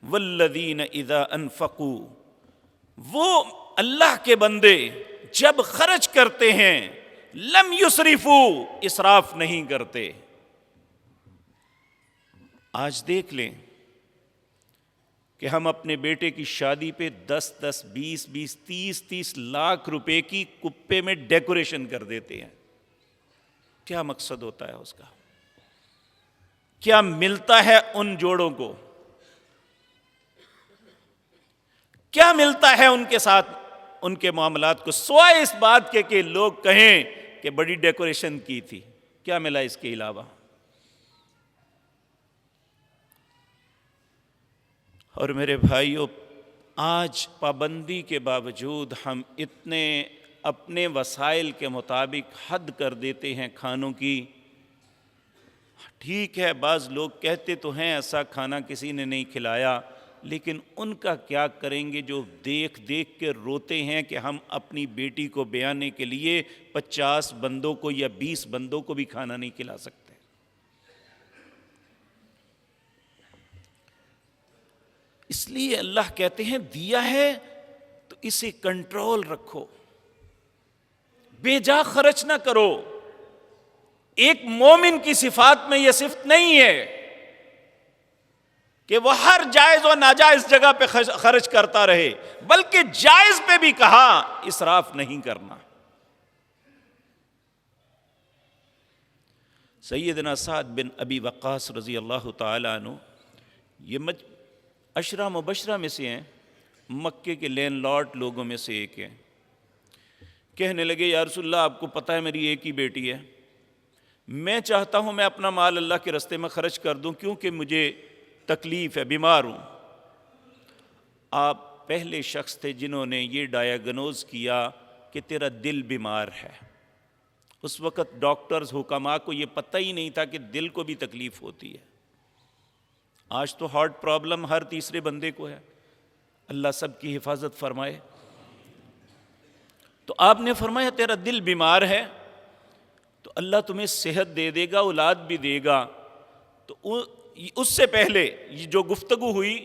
والذین اذا انفقوا، وہ اللہ کے بندے جب خرچ کرتے ہیں لم یسرفوا، اسراف نہیں کرتے۔ آج دیکھ لیں کہ ہم اپنے بیٹے کی شادی پہ 10-10 20-20 30-30 لاکھ روپے کی کپے میں ڈیکوریشن کر دیتے ہیں۔ کیا مقصد ہوتا ہے اس کا؟ کیا ملتا ہے ان جوڑوں کو؟ کیا ملتا ہے ان کے ساتھ، ان کے معاملات کو، سوائے اس بات کے کہ لوگ کہیں کہ بڑی ڈیکوریشن کی تھی؟ کیا ملا اس کے علاوہ؟ اور میرے بھائیوں، آج پابندی کے باوجود ہم اتنے اپنے وسائل کے مطابق حد کر دیتے ہیں کھانوں کی۔ ٹھیک ہے، بعض لوگ کہتے تو ہیں ایسا کھانا کسی نے نہیں کھلایا، لیکن ان کا کیا کریں گے جو دیکھ دیکھ کے روتے ہیں کہ ہم اپنی بیٹی کو بیانے کے لیے 50 بندوں کو یا 20 بندوں کو بھی کھانا نہیں کھلا سکتے۔ اس لیے اللہ کہتے ہیں دیا ہے تو اسے کنٹرول رکھو، بے جا خرچ نہ کرو۔ ایک مومن کی صفات میں یہ صفت نہیں ہے کہ وہ ہر جائز و ناجائز جگہ پہ خرچ کرتا رہے، بلکہ جائز پہ بھی کہا اسراف نہیں کرنا۔ سیدنا سعد بن ابی وقاص رضی اللہ تعالیٰ عنہ یہ 10 مبشرہ میں سے ہیں، مکے کے لینڈ لارڈ لوگوں میں سے ایک ہیں، کہنے لگے یا رسول اللہ آپ کو پتہ ہے میری ایک ہی بیٹی ہے، میں چاہتا ہوں میں اپنا مال اللہ کے راستے میں خرچ کر دوں کیونکہ مجھے تکلیف ہے، بیمار ہوں۔ آپ پہلے شخص تھے جنہوں نے یہ ڈائیگنوز کیا کہ تیرا دل بیمار ہے۔ اس وقت ڈاکٹرز حکماء کو یہ پتہ ہی نہیں تھا کہ دل کو بھی تکلیف ہوتی ہے۔ آج تو ہارٹ پرابلم ہر تیسرے بندے کو ہے، اللہ سب کی حفاظت فرمائے۔ تو آپ نے فرمایا تیرا دل بیمار ہے تو اللہ تمہیں صحت دے دے گا، اولاد بھی دے گا۔ تو اس سے پہلے یہ جو گفتگو ہوئی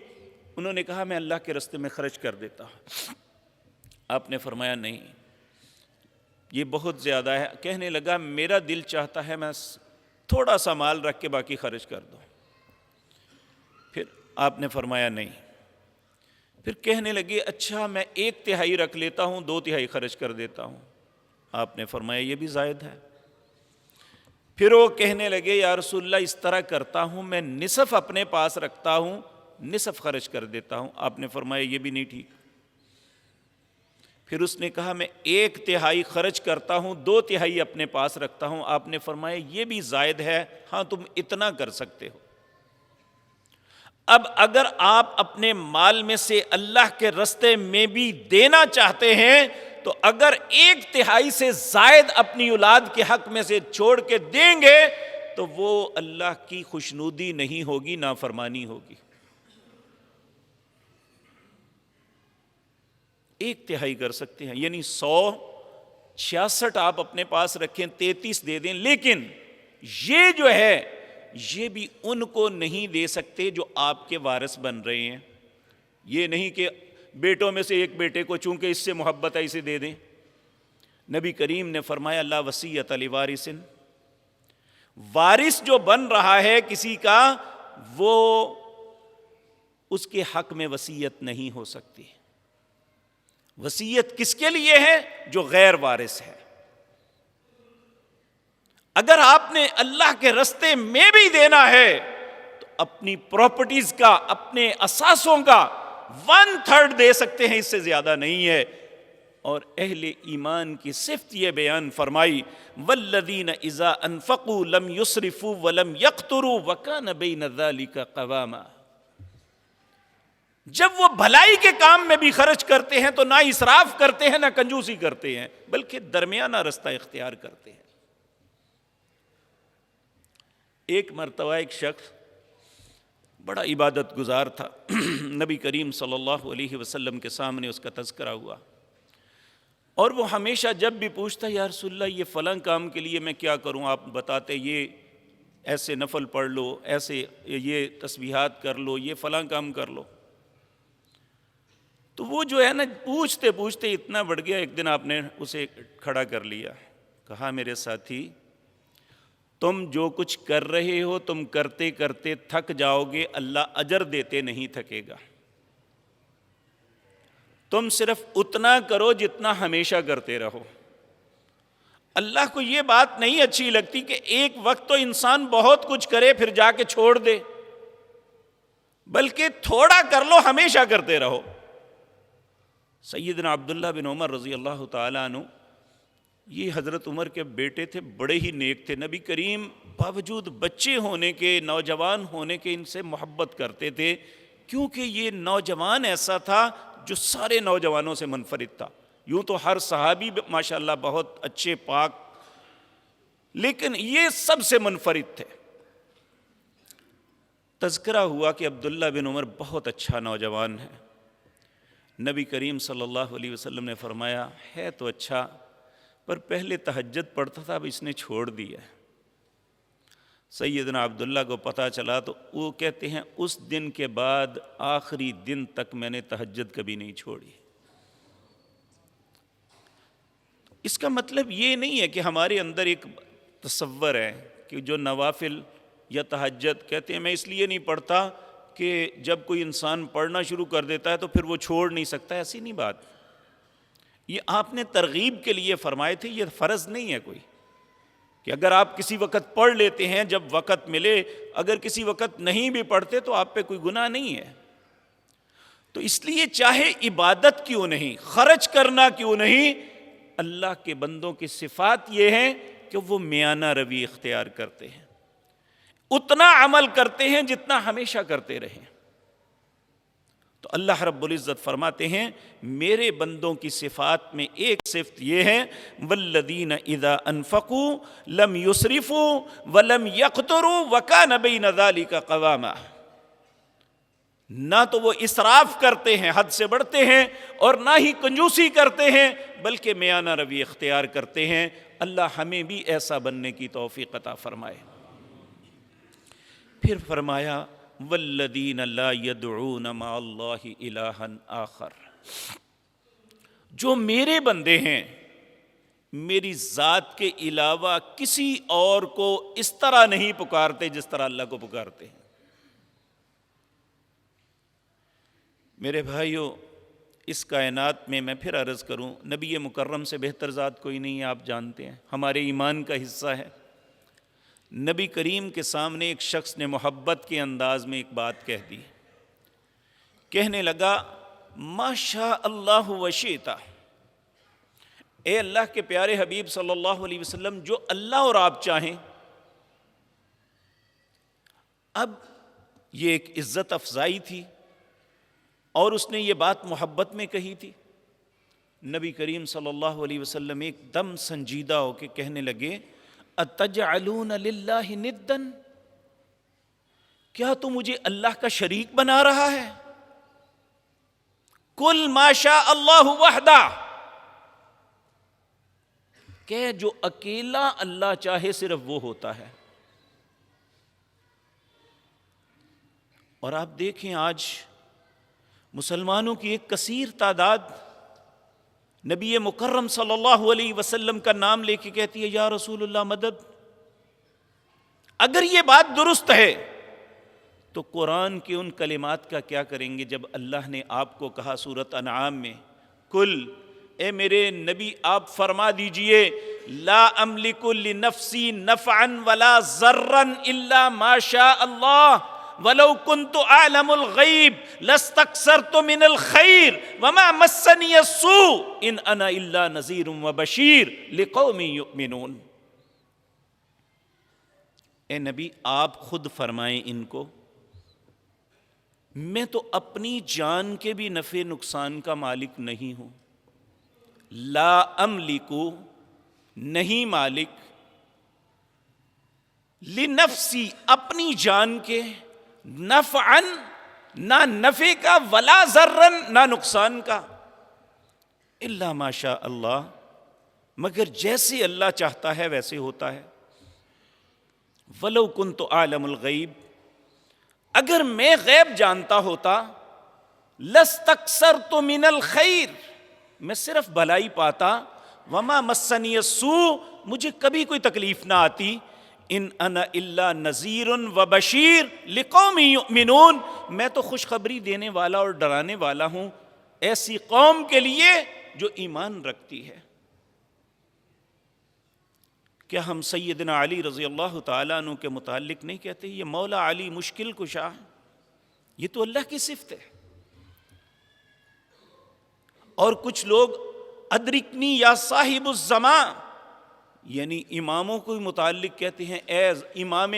انہوں نے کہا میں اللہ کے راستے میں خرچ کر دیتا ہوں۔ آپ نے فرمایا نہیں یہ بہت زیادہ ہے۔ کہنے لگا میرا دل چاہتا ہے میں تھوڑا سا مال رکھ کے باقی خرچ کر دوں۔ پھر آپ نے فرمایا نہیں۔ پھر کہنے لگے اچھا میں 1/3 رکھ لیتا ہوں، 2/3 خرچ کر دیتا ہوں۔ آپ نے فرمایا یہ بھی زائد ہے۔ پھر وہ کہنے لگے یا رسول اللہ اس طرح کرتا ہوں میں نصف اپنے پاس رکھتا ہوں، نصف خرچ کر دیتا ہوں۔ آپ نے فرمایا یہ بھی نہیں ٹھیک۔ پھر اس نے کہا میں 1/3 خرچ کرتا ہوں، 2/3 اپنے پاس رکھتا ہوں۔ آپ نے فرمایا یہ بھی زائد ہے، ہاں تم اتنا کر سکتے ہو۔ اب اگر آپ اپنے مال میں سے اللہ کے راستے میں بھی دینا چاہتے ہیں تو اگر 1/3 سے زائد اپنی اولاد کے حق میں سے چھوڑ کے دیں گے تو وہ اللہ کی خوشنودی نہیں ہوگی، نافرمانی ہوگی۔ 1/3 کر سکتے ہیں، یعنی 166 آپ اپنے پاس رکھیں، 33 دے دیں، لیکن یہ جو ہے یہ بھی ان کو نہیں دے سکتے جو آپ کے وارث بن رہے ہیں۔ یہ نہیں کہ بیٹوں میں سے ایک بیٹے کو چونکہ اس سے محبت ہے اسے دے دیں۔ نبی کریم نے فرمایا لا وصیۃ لوارث، وارث جو بن رہا ہے کسی کا وہ اس کے حق میں وصیت نہیں ہو سکتی۔ وصیت کس کے لیے ہے؟ جو غیر وارث ہے۔ اگر آپ نے اللہ کے راستے میں بھی دینا ہے تو اپنی پراپرٹیز کا، اپنے اثاثوں کا 1/3 دے سکتے ہیں، اس سے زیادہ نہیں ہے۔ اور اہل ایمان کی صفت یہ بیان فرمائی والذین اذا انفقوا لم یسرفوا ولم یقتروا وکان بین ذلک قواما، جب وہ بھلائی کے کام میں بھی خرچ کرتے ہیں تو نہ اسراف کرتے ہیں نہ کنجوسی کرتے ہیں، بلکہ درمیانہ رستہ اختیار کرتے ہیں۔ ایک مرتبہ ایک شخص بڑا عبادت گزار تھا، نبی کریم صلی اللہ علیہ وسلم کے سامنے اس کا تذکرہ ہوا، اور وہ ہمیشہ جب بھی پوچھتا یا رسول اللہ یہ فلاں کام کے لیے میں کیا کروں، آپ بتاتے یہ ایسے نفل پڑھ لو، ایسے یہ تسبیحات کر لو، یہ فلاں کام کر لو۔ تو وہ جو ہے نا پوچھتے پوچھتے اتنا بڑھ گیا، ایک دن آپ نے اسے کھڑا کر لیا، کہا میرے ساتھی تم جو کچھ کر رہے ہو تم کرتے کرتے تھک جاؤ گے، اللہ اجر دیتے نہیں تھکے گا۔ تم صرف اتنا کرو جتنا ہمیشہ کرتے رہو۔ اللہ کو یہ بات نہیں اچھی لگتی کہ ایک وقت تو انسان بہت کچھ کرے پھر جا کے چھوڑ دے، بلکہ تھوڑا کر لو، ہمیشہ کرتے رہو۔ سیدنا عبداللہ بن عمر رضی اللہ تعالیٰ عنہ، یہ حضرت عمر کے بیٹے تھے، بڑے ہی نیک تھے۔ نبی کریم باوجود بچے ہونے کے، نوجوان ہونے کے، ان سے محبت کرتے تھے، کیونکہ یہ نوجوان ایسا تھا جو سارے نوجوانوں سے منفرد تھا۔ یوں تو ہر صحابی ماشاءاللہ بہت اچھے پاک، لیکن یہ سب سے منفرد تھے۔ تذکرہ ہوا کہ عبداللہ بن عمر بہت اچھا نوجوان ہے۔ نبی کریم صلی اللہ علیہ وسلم نے فرمایا ہے تو اچھا، پر پہلے تہجد پڑھتا تھا، اب اس نے چھوڑ دیا۔ سیدنا عبداللہ کو پتہ چلا تو وہ کہتے ہیں اس دن کے بعد آخری دن تک میں نے تہجد کبھی نہیں چھوڑی۔ اس کا مطلب یہ نہیں ہے کہ ہمارے اندر ایک تصور ہے کہ جو نوافل یا تہجد کہتے ہیں میں اس لیے نہیں پڑھتا کہ جب کوئی انسان پڑھنا شروع کر دیتا ہے تو پھر وہ چھوڑ نہیں سکتا، ایسی نہیں بات۔ یہ آپ نے ترغیب کے لیے فرمائے تھے، یہ فرض نہیں ہے کوئی کہ اگر آپ کسی وقت پڑھ لیتے ہیں جب وقت ملے، اگر کسی وقت نہیں بھی پڑھتے تو آپ پہ کوئی گناہ نہیں ہے۔ تو اس لیے چاہے عبادت کیوں نہیں، خرچ کرنا کیوں نہیں، اللہ کے بندوں کی صفات یہ ہیں کہ وہ میانہ روی اختیار کرتے ہیں، اتنا عمل کرتے ہیں جتنا ہمیشہ کرتے رہیں۔ تو اللہ رب العزت فرماتے ہیں میرے بندوں کی صفات میں ایک صفت یہ ہے والذین اذا انفقوا لم یسرفوا ولم یقتروا وکان بین ذلک قواما، نہ تو وہ اسراف کرتے ہیں، حد سے بڑھتے ہیں، اور نہ ہی کنجوسی کرتے ہیں، بلکہ میانہ روی اختیار کرتے ہیں۔ اللہ ہمیں بھی ایسا بننے کی توفیق عطا فرمائے۔ پھر فرمایا والذین لا يدعون مع اللہ الہا آخر، جو میرے بندے ہیں میری ذات کے علاوہ کسی اور کو اس طرح نہیں پکارتے جس طرح اللہ کو پکارتے ہیں۔ میرے بھائیو، اس کائنات میں پھر عرض کروں، نبی مکرم سے بہتر ذات کوئی نہیں ہے، آپ جانتے ہیں، ہمارے ایمان کا حصہ ہے۔ نبی کریم کے سامنے ایک شخص نے محبت کے انداز میں ایک بات کہہ دی، کہنے لگا ما شاء اللہ وشئت، اے اللہ کے پیارے حبیب صلی اللہ علیہ وسلم، جو اللہ اور آپ چاہیں۔ اب یہ ایک عزت افزائی تھی اور اس نے یہ بات محبت میں کہی تھی۔ نبی کریم صلی اللہ علیہ وسلم ایک دم سنجیدہ ہو کے کہنے لگے اتجعلون للہ ندا، کیا تو مجھے اللہ کا شریک بنا رہا ہے؟ کل ما شاء اللہ وحدہ، کہ جو اکیلا اللہ چاہے صرف وہ ہوتا ہے۔ اور آپ دیکھیں آج مسلمانوں کی ایک کثیر تعداد نبی مکرم صلی اللہ علیہ وسلم کا نام لے کے کہتی ہے یا رسول اللہ مدد۔ اگر یہ بات درست ہے تو قرآن کے ان کلمات کا کیا کریں گے جب اللہ نے آپ کو کہا سورۃ انعام میں کل، اے میرے نبی آپ فرما دیجئے لا املک لنفسی نفعا ولا ضرا الا ما شاء اللہ وَلَوْ كُنْتُ أَعْلَمُ الْغَيْبِ لَاسْتَكْثَرْتُ مِنَ الْخَيْرِ وَمَا مَسَّنِيَ السُّوءُ إِنْ أَنَا إِلَّا نَذِيرٌ وَبَشِيرٌ لِقَوْمٍ يُؤْمِنُونَ۔ اے نبی آپ خود فرمائیں ان کو، میں تو اپنی جان کے بھی نفع نقصان کا مالک نہیں ہوں۔ لا املکو، نہیں مالک، لنفسی، اپنی جان کے، نفعن، نہ نفع کا، ولا ضرن، نہ نقصان کا، الا ما شاء اللہ، مگر جیسے اللہ چاہتا ہے ویسے ہوتا ہے۔ ولو کنت اعلم الغیب، اگر میں غیب جانتا ہوتا، لستکثرت من الخیر، میں صرف بھلائی پاتا، وما مسنی السوء، مجھے کبھی کوئی تکلیف نہ آتی، ان انا الا نذیر وبشیر لقوم یؤمنون، میں تو خوشخبری دینے والا اور ڈرانے والا ہوں ایسی قوم کے لیے جو ایمان رکھتی ہے۔ کیا ہم سیدنا علی رضی اللہ تعالیٰ عنہ کے متعلق نہیں کہتے یہ مولا علی مشکل کشا ہے؟ یہ تو اللہ کی صفت ہے۔ اور کچھ لوگ ادرکنی یا صاحب الزمان، یعنی اماموں کو متعلق کہتے ہیں اے امام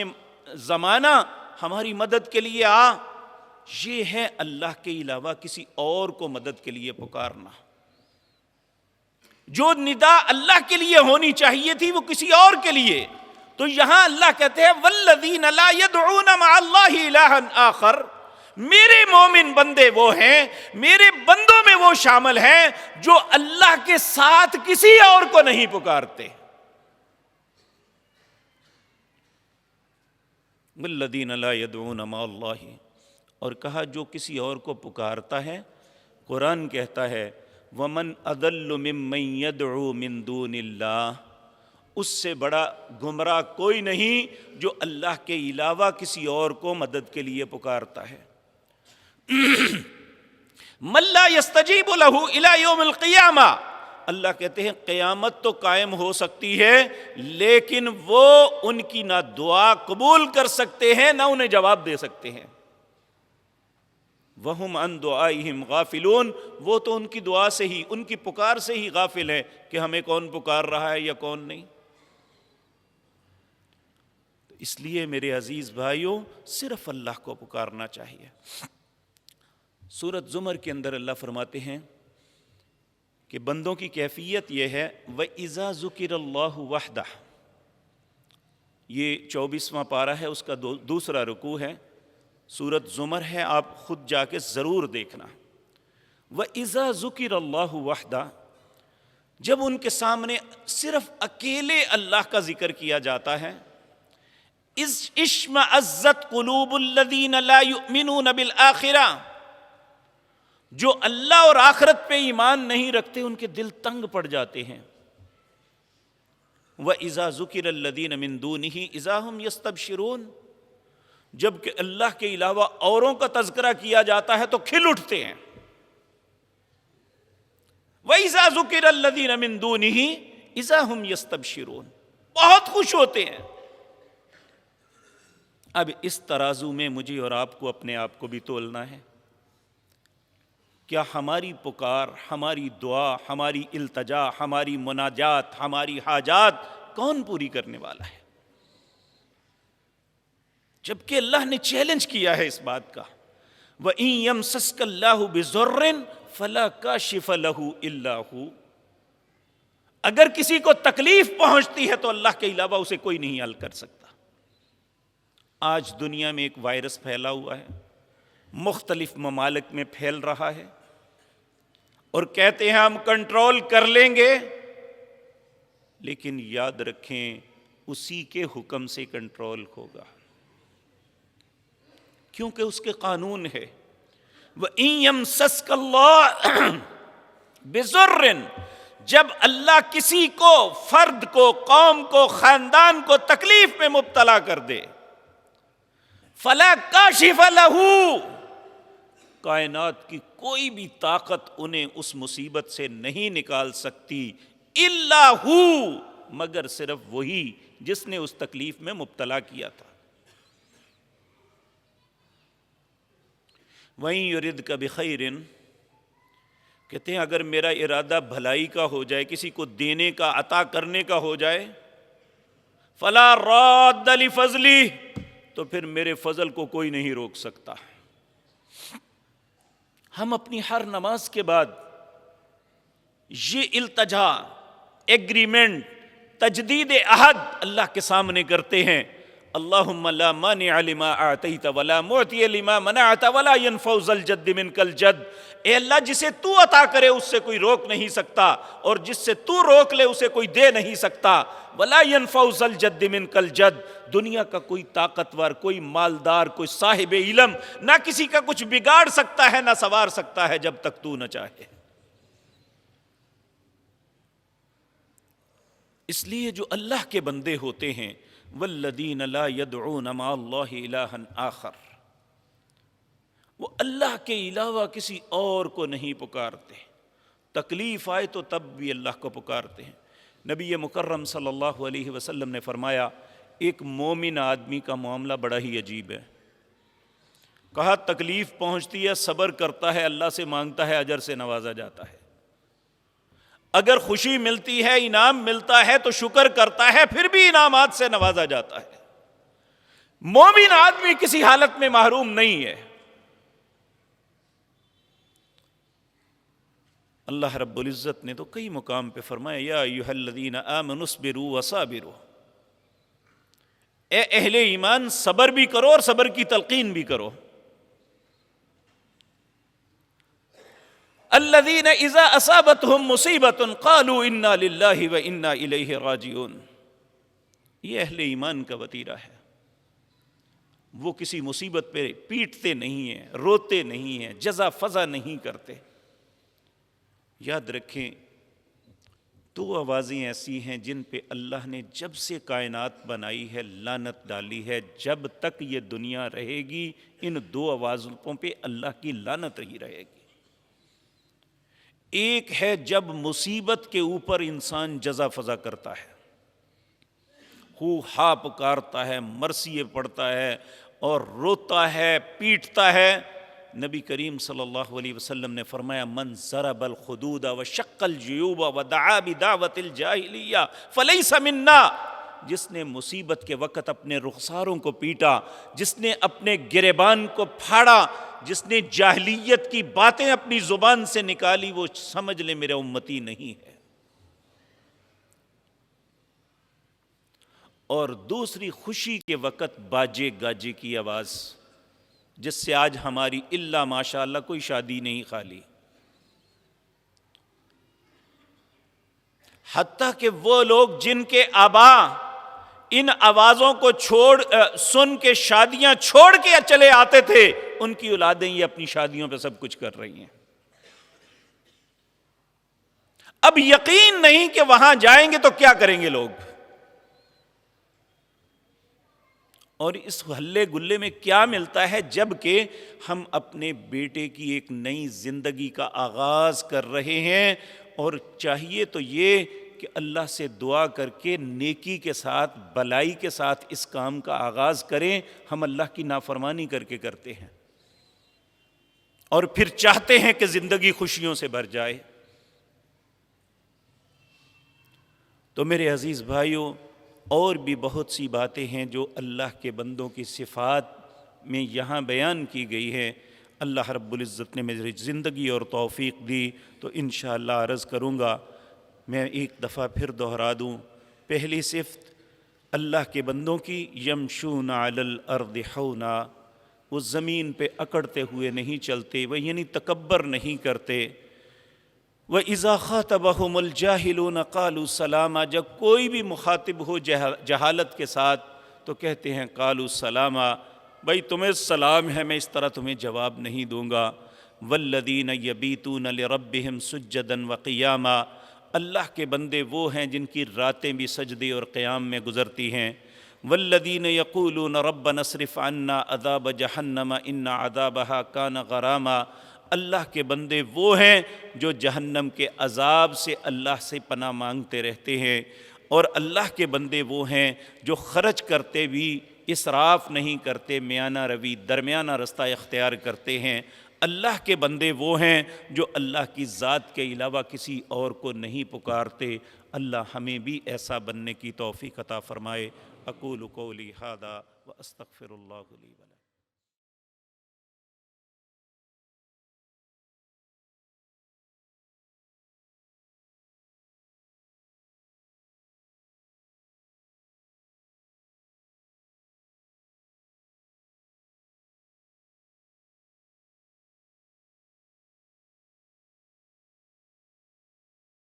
زمانہ ہماری مدد کے لیے آ، یہ ہے اللہ کے علاوہ کسی اور کو مدد کے لیے پکارنا۔ جو ندا اللہ کے لیے ہونی چاہیے تھی وہ کسی اور کے لیے، تو یہاں اللہ کہتے ہیں والذین لا يدعون مع اللہ الہا آخر، میرے مومن بندے وہ ہیں، میرے بندوں میں وہ شامل ہیں جو اللہ کے ساتھ کسی اور کو نہیں پکارتے۔ والذین لا يدعون مع اللہ، اور کہا جو کسی اور کو پکارتا ہے، قرآن کہتا ہے ومن اضل ممن يدعو من دون اللہ، اس سے بڑا گمراہ کوئی نہیں جو اللہ کے علاوہ کسی اور کو مدد کے لیے پکارتا ہے۔ من لا يستجیب له الى یوم القیامہ، اللہ کہتے ہیں قیامت تو قائم ہو سکتی ہے لیکن وہ ان کی نہ دعا قبول کر سکتے ہیں نہ انہیں جواب دے سکتے ہیں۔ وہم عن دعائہم غافلون، وہ تو ان کی دعا سے ہی، ان کی پکار سے ہی غافل ہے کہ ہمیں کون پکار رہا ہے یا کون نہیں۔ اس لیے میرے عزیز بھائیوں، صرف اللہ کو پکارنا چاہیے۔ سورۃ زمر کے اندر اللہ فرماتے ہیں کہ بندوں کی کیفیت یہ ہے وَإِذَا ذُكِرَ اللَّهُ وَحْدَهُ، یہ 24واں پارہ ہے، اس کا دوسرا رکوع ہے، سورۃ زمر ہے، آپ خود جا کے ضرور دیکھنا۔ وَإِذَا ذُكِرَ اللَّهُ وَحْدَهُ، جب ان کے سامنے صرف اکیلے اللہ کا ذکر کیا جاتا ہے، اِذْ اشْمَأَزَّتْ قُلُوبُ الَّذِينَ لَا يُؤْمِنُونَ بِالْآخِرَةِ، جو اللہ اور آخرت پہ ایمان نہیں رکھتے ان کے دل تنگ پڑ جاتے ہیں۔ وَإِذَا ذُكِرَ الَّذِينَ مِن دُونِهِ إِذَا هُمْ يَسْتَبْشِرُونَ، جب کہ اللہ کے علاوہ اوروں کا تذکرہ کیا جاتا ہے تو کھل اٹھتے ہیں۔ وَإِذَا ذُكِرَ الَّذِينَ مِن دُونِهِ إِذَا هُمْ يَسْتَبْشِرُونَ، بہت خوش ہوتے ہیں۔ اب اس ترازو میں مجھے اور آپ کو اپنے آپ کو بھی تولنا ہے۔ کیا ہماری پکار، ہماری دعا، ہماری التجا، ہماری مناجات، ہماری حاجات کون پوری کرنے والا ہے؟ جبکہ اللہ نے چیلنج کیا ہے اس بات کا، وَإِن يَمْسَسْكَ اللَّهُ بِضُرٍّ فَلَا كَاشِفَ لَهُ إِلَّا هُوَ، اگر کسی کو تکلیف پہنچتی ہے تو اللہ کے علاوہ اسے کوئی نہیں حل کر سکتا۔ آج دنیا میں ایک وائرس پھیلا ہوا ہے، مختلف ممالک میں پھیل رہا ہے، اور کہتے ہیں ہم کنٹرول کر لیں گے، لیکن یاد رکھیں اسی کے حکم سے کنٹرول ہوگا، کیونکہ اس کے قانون ہے۔ وَإِن يَمْسَسْكَ اللَّهُ بِضُرٍّ، جب اللہ کسی کو، فرد کو، قوم کو، خاندان کو تکلیف میں مبتلا کر دے، فَلَا كَاشِفَ لَهُ، کائنات کی کوئی بھی طاقت انہیں اس مصیبت سے نہیں نکال سکتی، الا ہو، مگر صرف وہی جس نے اس تکلیف میں مبتلا کیا تھا۔ وَإِن يُرِدْكَ بِخَيْرٍ، کہتے ہیں اگر میرا ارادہ بھلائی کا ہو جائے، کسی کو دینے کا، عطا کرنے کا ہو جائے، فَلَا رَادَّ لِفَضْلِهِ، تو پھر میرے فضل کو کوئی نہیں روک سکتا۔ ہم اپنی ہر نماز کے بعد یہ التجا، ایگریمنٹ، تجدید عہد اللہ کے سامنے کرتے ہیں، اللہم لا مانع لما اعطیت ولا معطی لما منعت ولا ينفع ذا الجد منک الجد، اے اللہ جسے تو عطا کرے اس سے کوئی روک نہیں سکتا، اور جس سے تو روک لے اسے کوئی دے نہیں سکتا، ولا ينفع ذا الجد منک الجد، دنیا کا کوئی طاقتور، کوئی مالدار، کوئی صاحب علم نہ کسی کا کچھ بگاڑ سکتا ہے نہ سنوار سکتا ہے جب تک تو نہ چاہے۔ اس لیے جو اللہ کے بندے ہوتے ہیں، والذین لا يدعون مع اللہ الہا آخر، وہ اللہ کے علاوہ کسی اور کو نہیں پکارتے، تکلیف آئے تو تب بھی اللہ کو پکارتے ہیں۔ نبی مکرم صلی اللہ علیہ وسلم نے فرمایا ایک مومن آدمی کا معاملہ بڑا ہی عجیب ہے۔ کہا تکلیف پہنچتی ہے، صبر کرتا ہے، اللہ سے مانگتا ہے، اجر سے نوازا جاتا ہے۔ اگر خوشی ملتی ہے، انعام ملتا ہے تو شکر کرتا ہے، پھر بھی انعامات سے نوازا جاتا ہے۔ مومن آدمی کسی حالت میں محروم نہیں ہے۔ اللہ رب العزت نے تو کئی مقام پہ فرمایا یا ایھا الذین آمنوا اصبروا وصابروا، اے اہل ایمان صبر بھی کرو اور صبر کی تلقین بھی کرو۔ الذین اذا اصابتهم مصیبۃ قالوا انا للہ وانا الیہ راجعون، یہ اہل ایمان کا وتیرہ ہے، وہ کسی مصیبت پہ پیٹتے نہیں ہیں، روتے نہیں ہیں، جزا فضا نہیں کرتے۔ یاد رکھیں دو آوازیں ایسی ہیں جن پہ اللہ نے جب سے کائنات بنائی ہے لعنت ڈالی ہے، جب تک یہ دنیا رہے گی ان دو آوازوں پہ اللہ کی لعنت ہی رہے گی۔ ایک ہے جب مصیبت کے اوپر انسان جزا فضا کرتا ہے، ہو ہا پکارتا ہے، مرثیے پڑھتا ہے اور روتا ہے، پیٹتا ہے، نبی کریم صلی اللہ علیہ وسلم نے فرمایا من ضرب الخدود وشق الجیوب ودعا بدعوت الجاہلیہ فلیس منا، جس نے مصیبت کے وقت اپنے رخساروں کو پیٹا، جس نے اپنے گریبان کو پھاڑا، جس نے جاہلیت کی باتیں اپنی زبان سے نکالی، وہ سمجھ لے میرے امتی نہیں ہے۔ اور دوسری خوشی کے وقت باجے گاجے کی آواز، جس سے آج ہماری الا ماشاء اللہ کوئی شادی نہیں خالی، حتیٰ کہ وہ لوگ جن کے آبا ان آوازوں کو سن کے شادیاں چھوڑ کے چلے آتے تھے، ان کی اولادیں یہ اپنی شادیوں پہ سب کچھ کر رہی ہیں۔ اب یقین نہیں کہ وہاں جائیں گے تو کیا کریں گے لوگ، اور اس ہلے گلے میں کیا ملتا ہے، جب کہ ہم اپنے بیٹے کی ایک نئی زندگی کا آغاز کر رہے ہیں، اور چاہیے تو یہ کہ اللہ سے دعا کر کے نیکی کے ساتھ، بلائی کے ساتھ اس کام کا آغاز کریں۔ ہم اللہ کی نافرمانی کر کے کرتے ہیں اور پھر چاہتے ہیں کہ زندگی خوشیوں سے بھر جائے۔ تو میرے عزیز بھائیوں، اور بھی بہت سی باتیں ہیں جو اللہ کے بندوں کی صفات میں یہاں بیان کی گئی ہیں۔ اللہ رب العزت نے میری زندگی اور توفیق دی تو انشاءاللہ عرض کروں گا۔ میں ایک دفعہ پھر دہرا دوں، پہلی صفت اللہ کے بندوں کی، یمشون علی الارض حونا، وہ زمین پہ اکڑتے ہوئے نہیں چلتے، وہ یعنی تکبر نہیں کرتے۔ وَإِذَا خَاطَبَهُمُ الْجَاهِلُونَ قَالُوا سَلَامًا، جب کوئی بھی مخاطب ہو جہالت کے ساتھ تو کہتے ہیں قالوا سلاما، بھائی تمہیں سلام ہے، میں اس طرح تمہیں جواب نہیں دوں گا۔ وَالَّذِينَ يَبِيتُونَ لِرَبِّهِمْ سُجَّدًا وَقِيَامًا، اللہ کے بندے وہ ہیں جن کی راتیں بھی سجدے اور قیام میں گزرتی ہیں۔ وَالَّذِينَ يَقُولُونَ رَبَّنَا اصْرِفْ عَنَّا عَذَابَ جَهَنَّمَ إِنَّ عَذَابَهَا كَانَ غَرَامًا، اللہ کے بندے وہ ہیں جو جہنم کے عذاب سے اللہ سے پناہ مانگتے رہتے ہیں، اور اللہ کے بندے وہ ہیں جو خرچ کرتے بھی اسراف نہیں کرتے، میانہ روی، درمیانہ رستہ اختیار کرتے ہیں۔ اللہ کے بندے وہ ہیں جو اللہ کی ذات کے علاوہ کسی اور کو نہیں پکارتے۔ اللہ ہمیں بھی ایسا بننے کی توفیق عطا فرمائے۔ اقول قولی ھذا واستغفر اللہ لی ولکم۔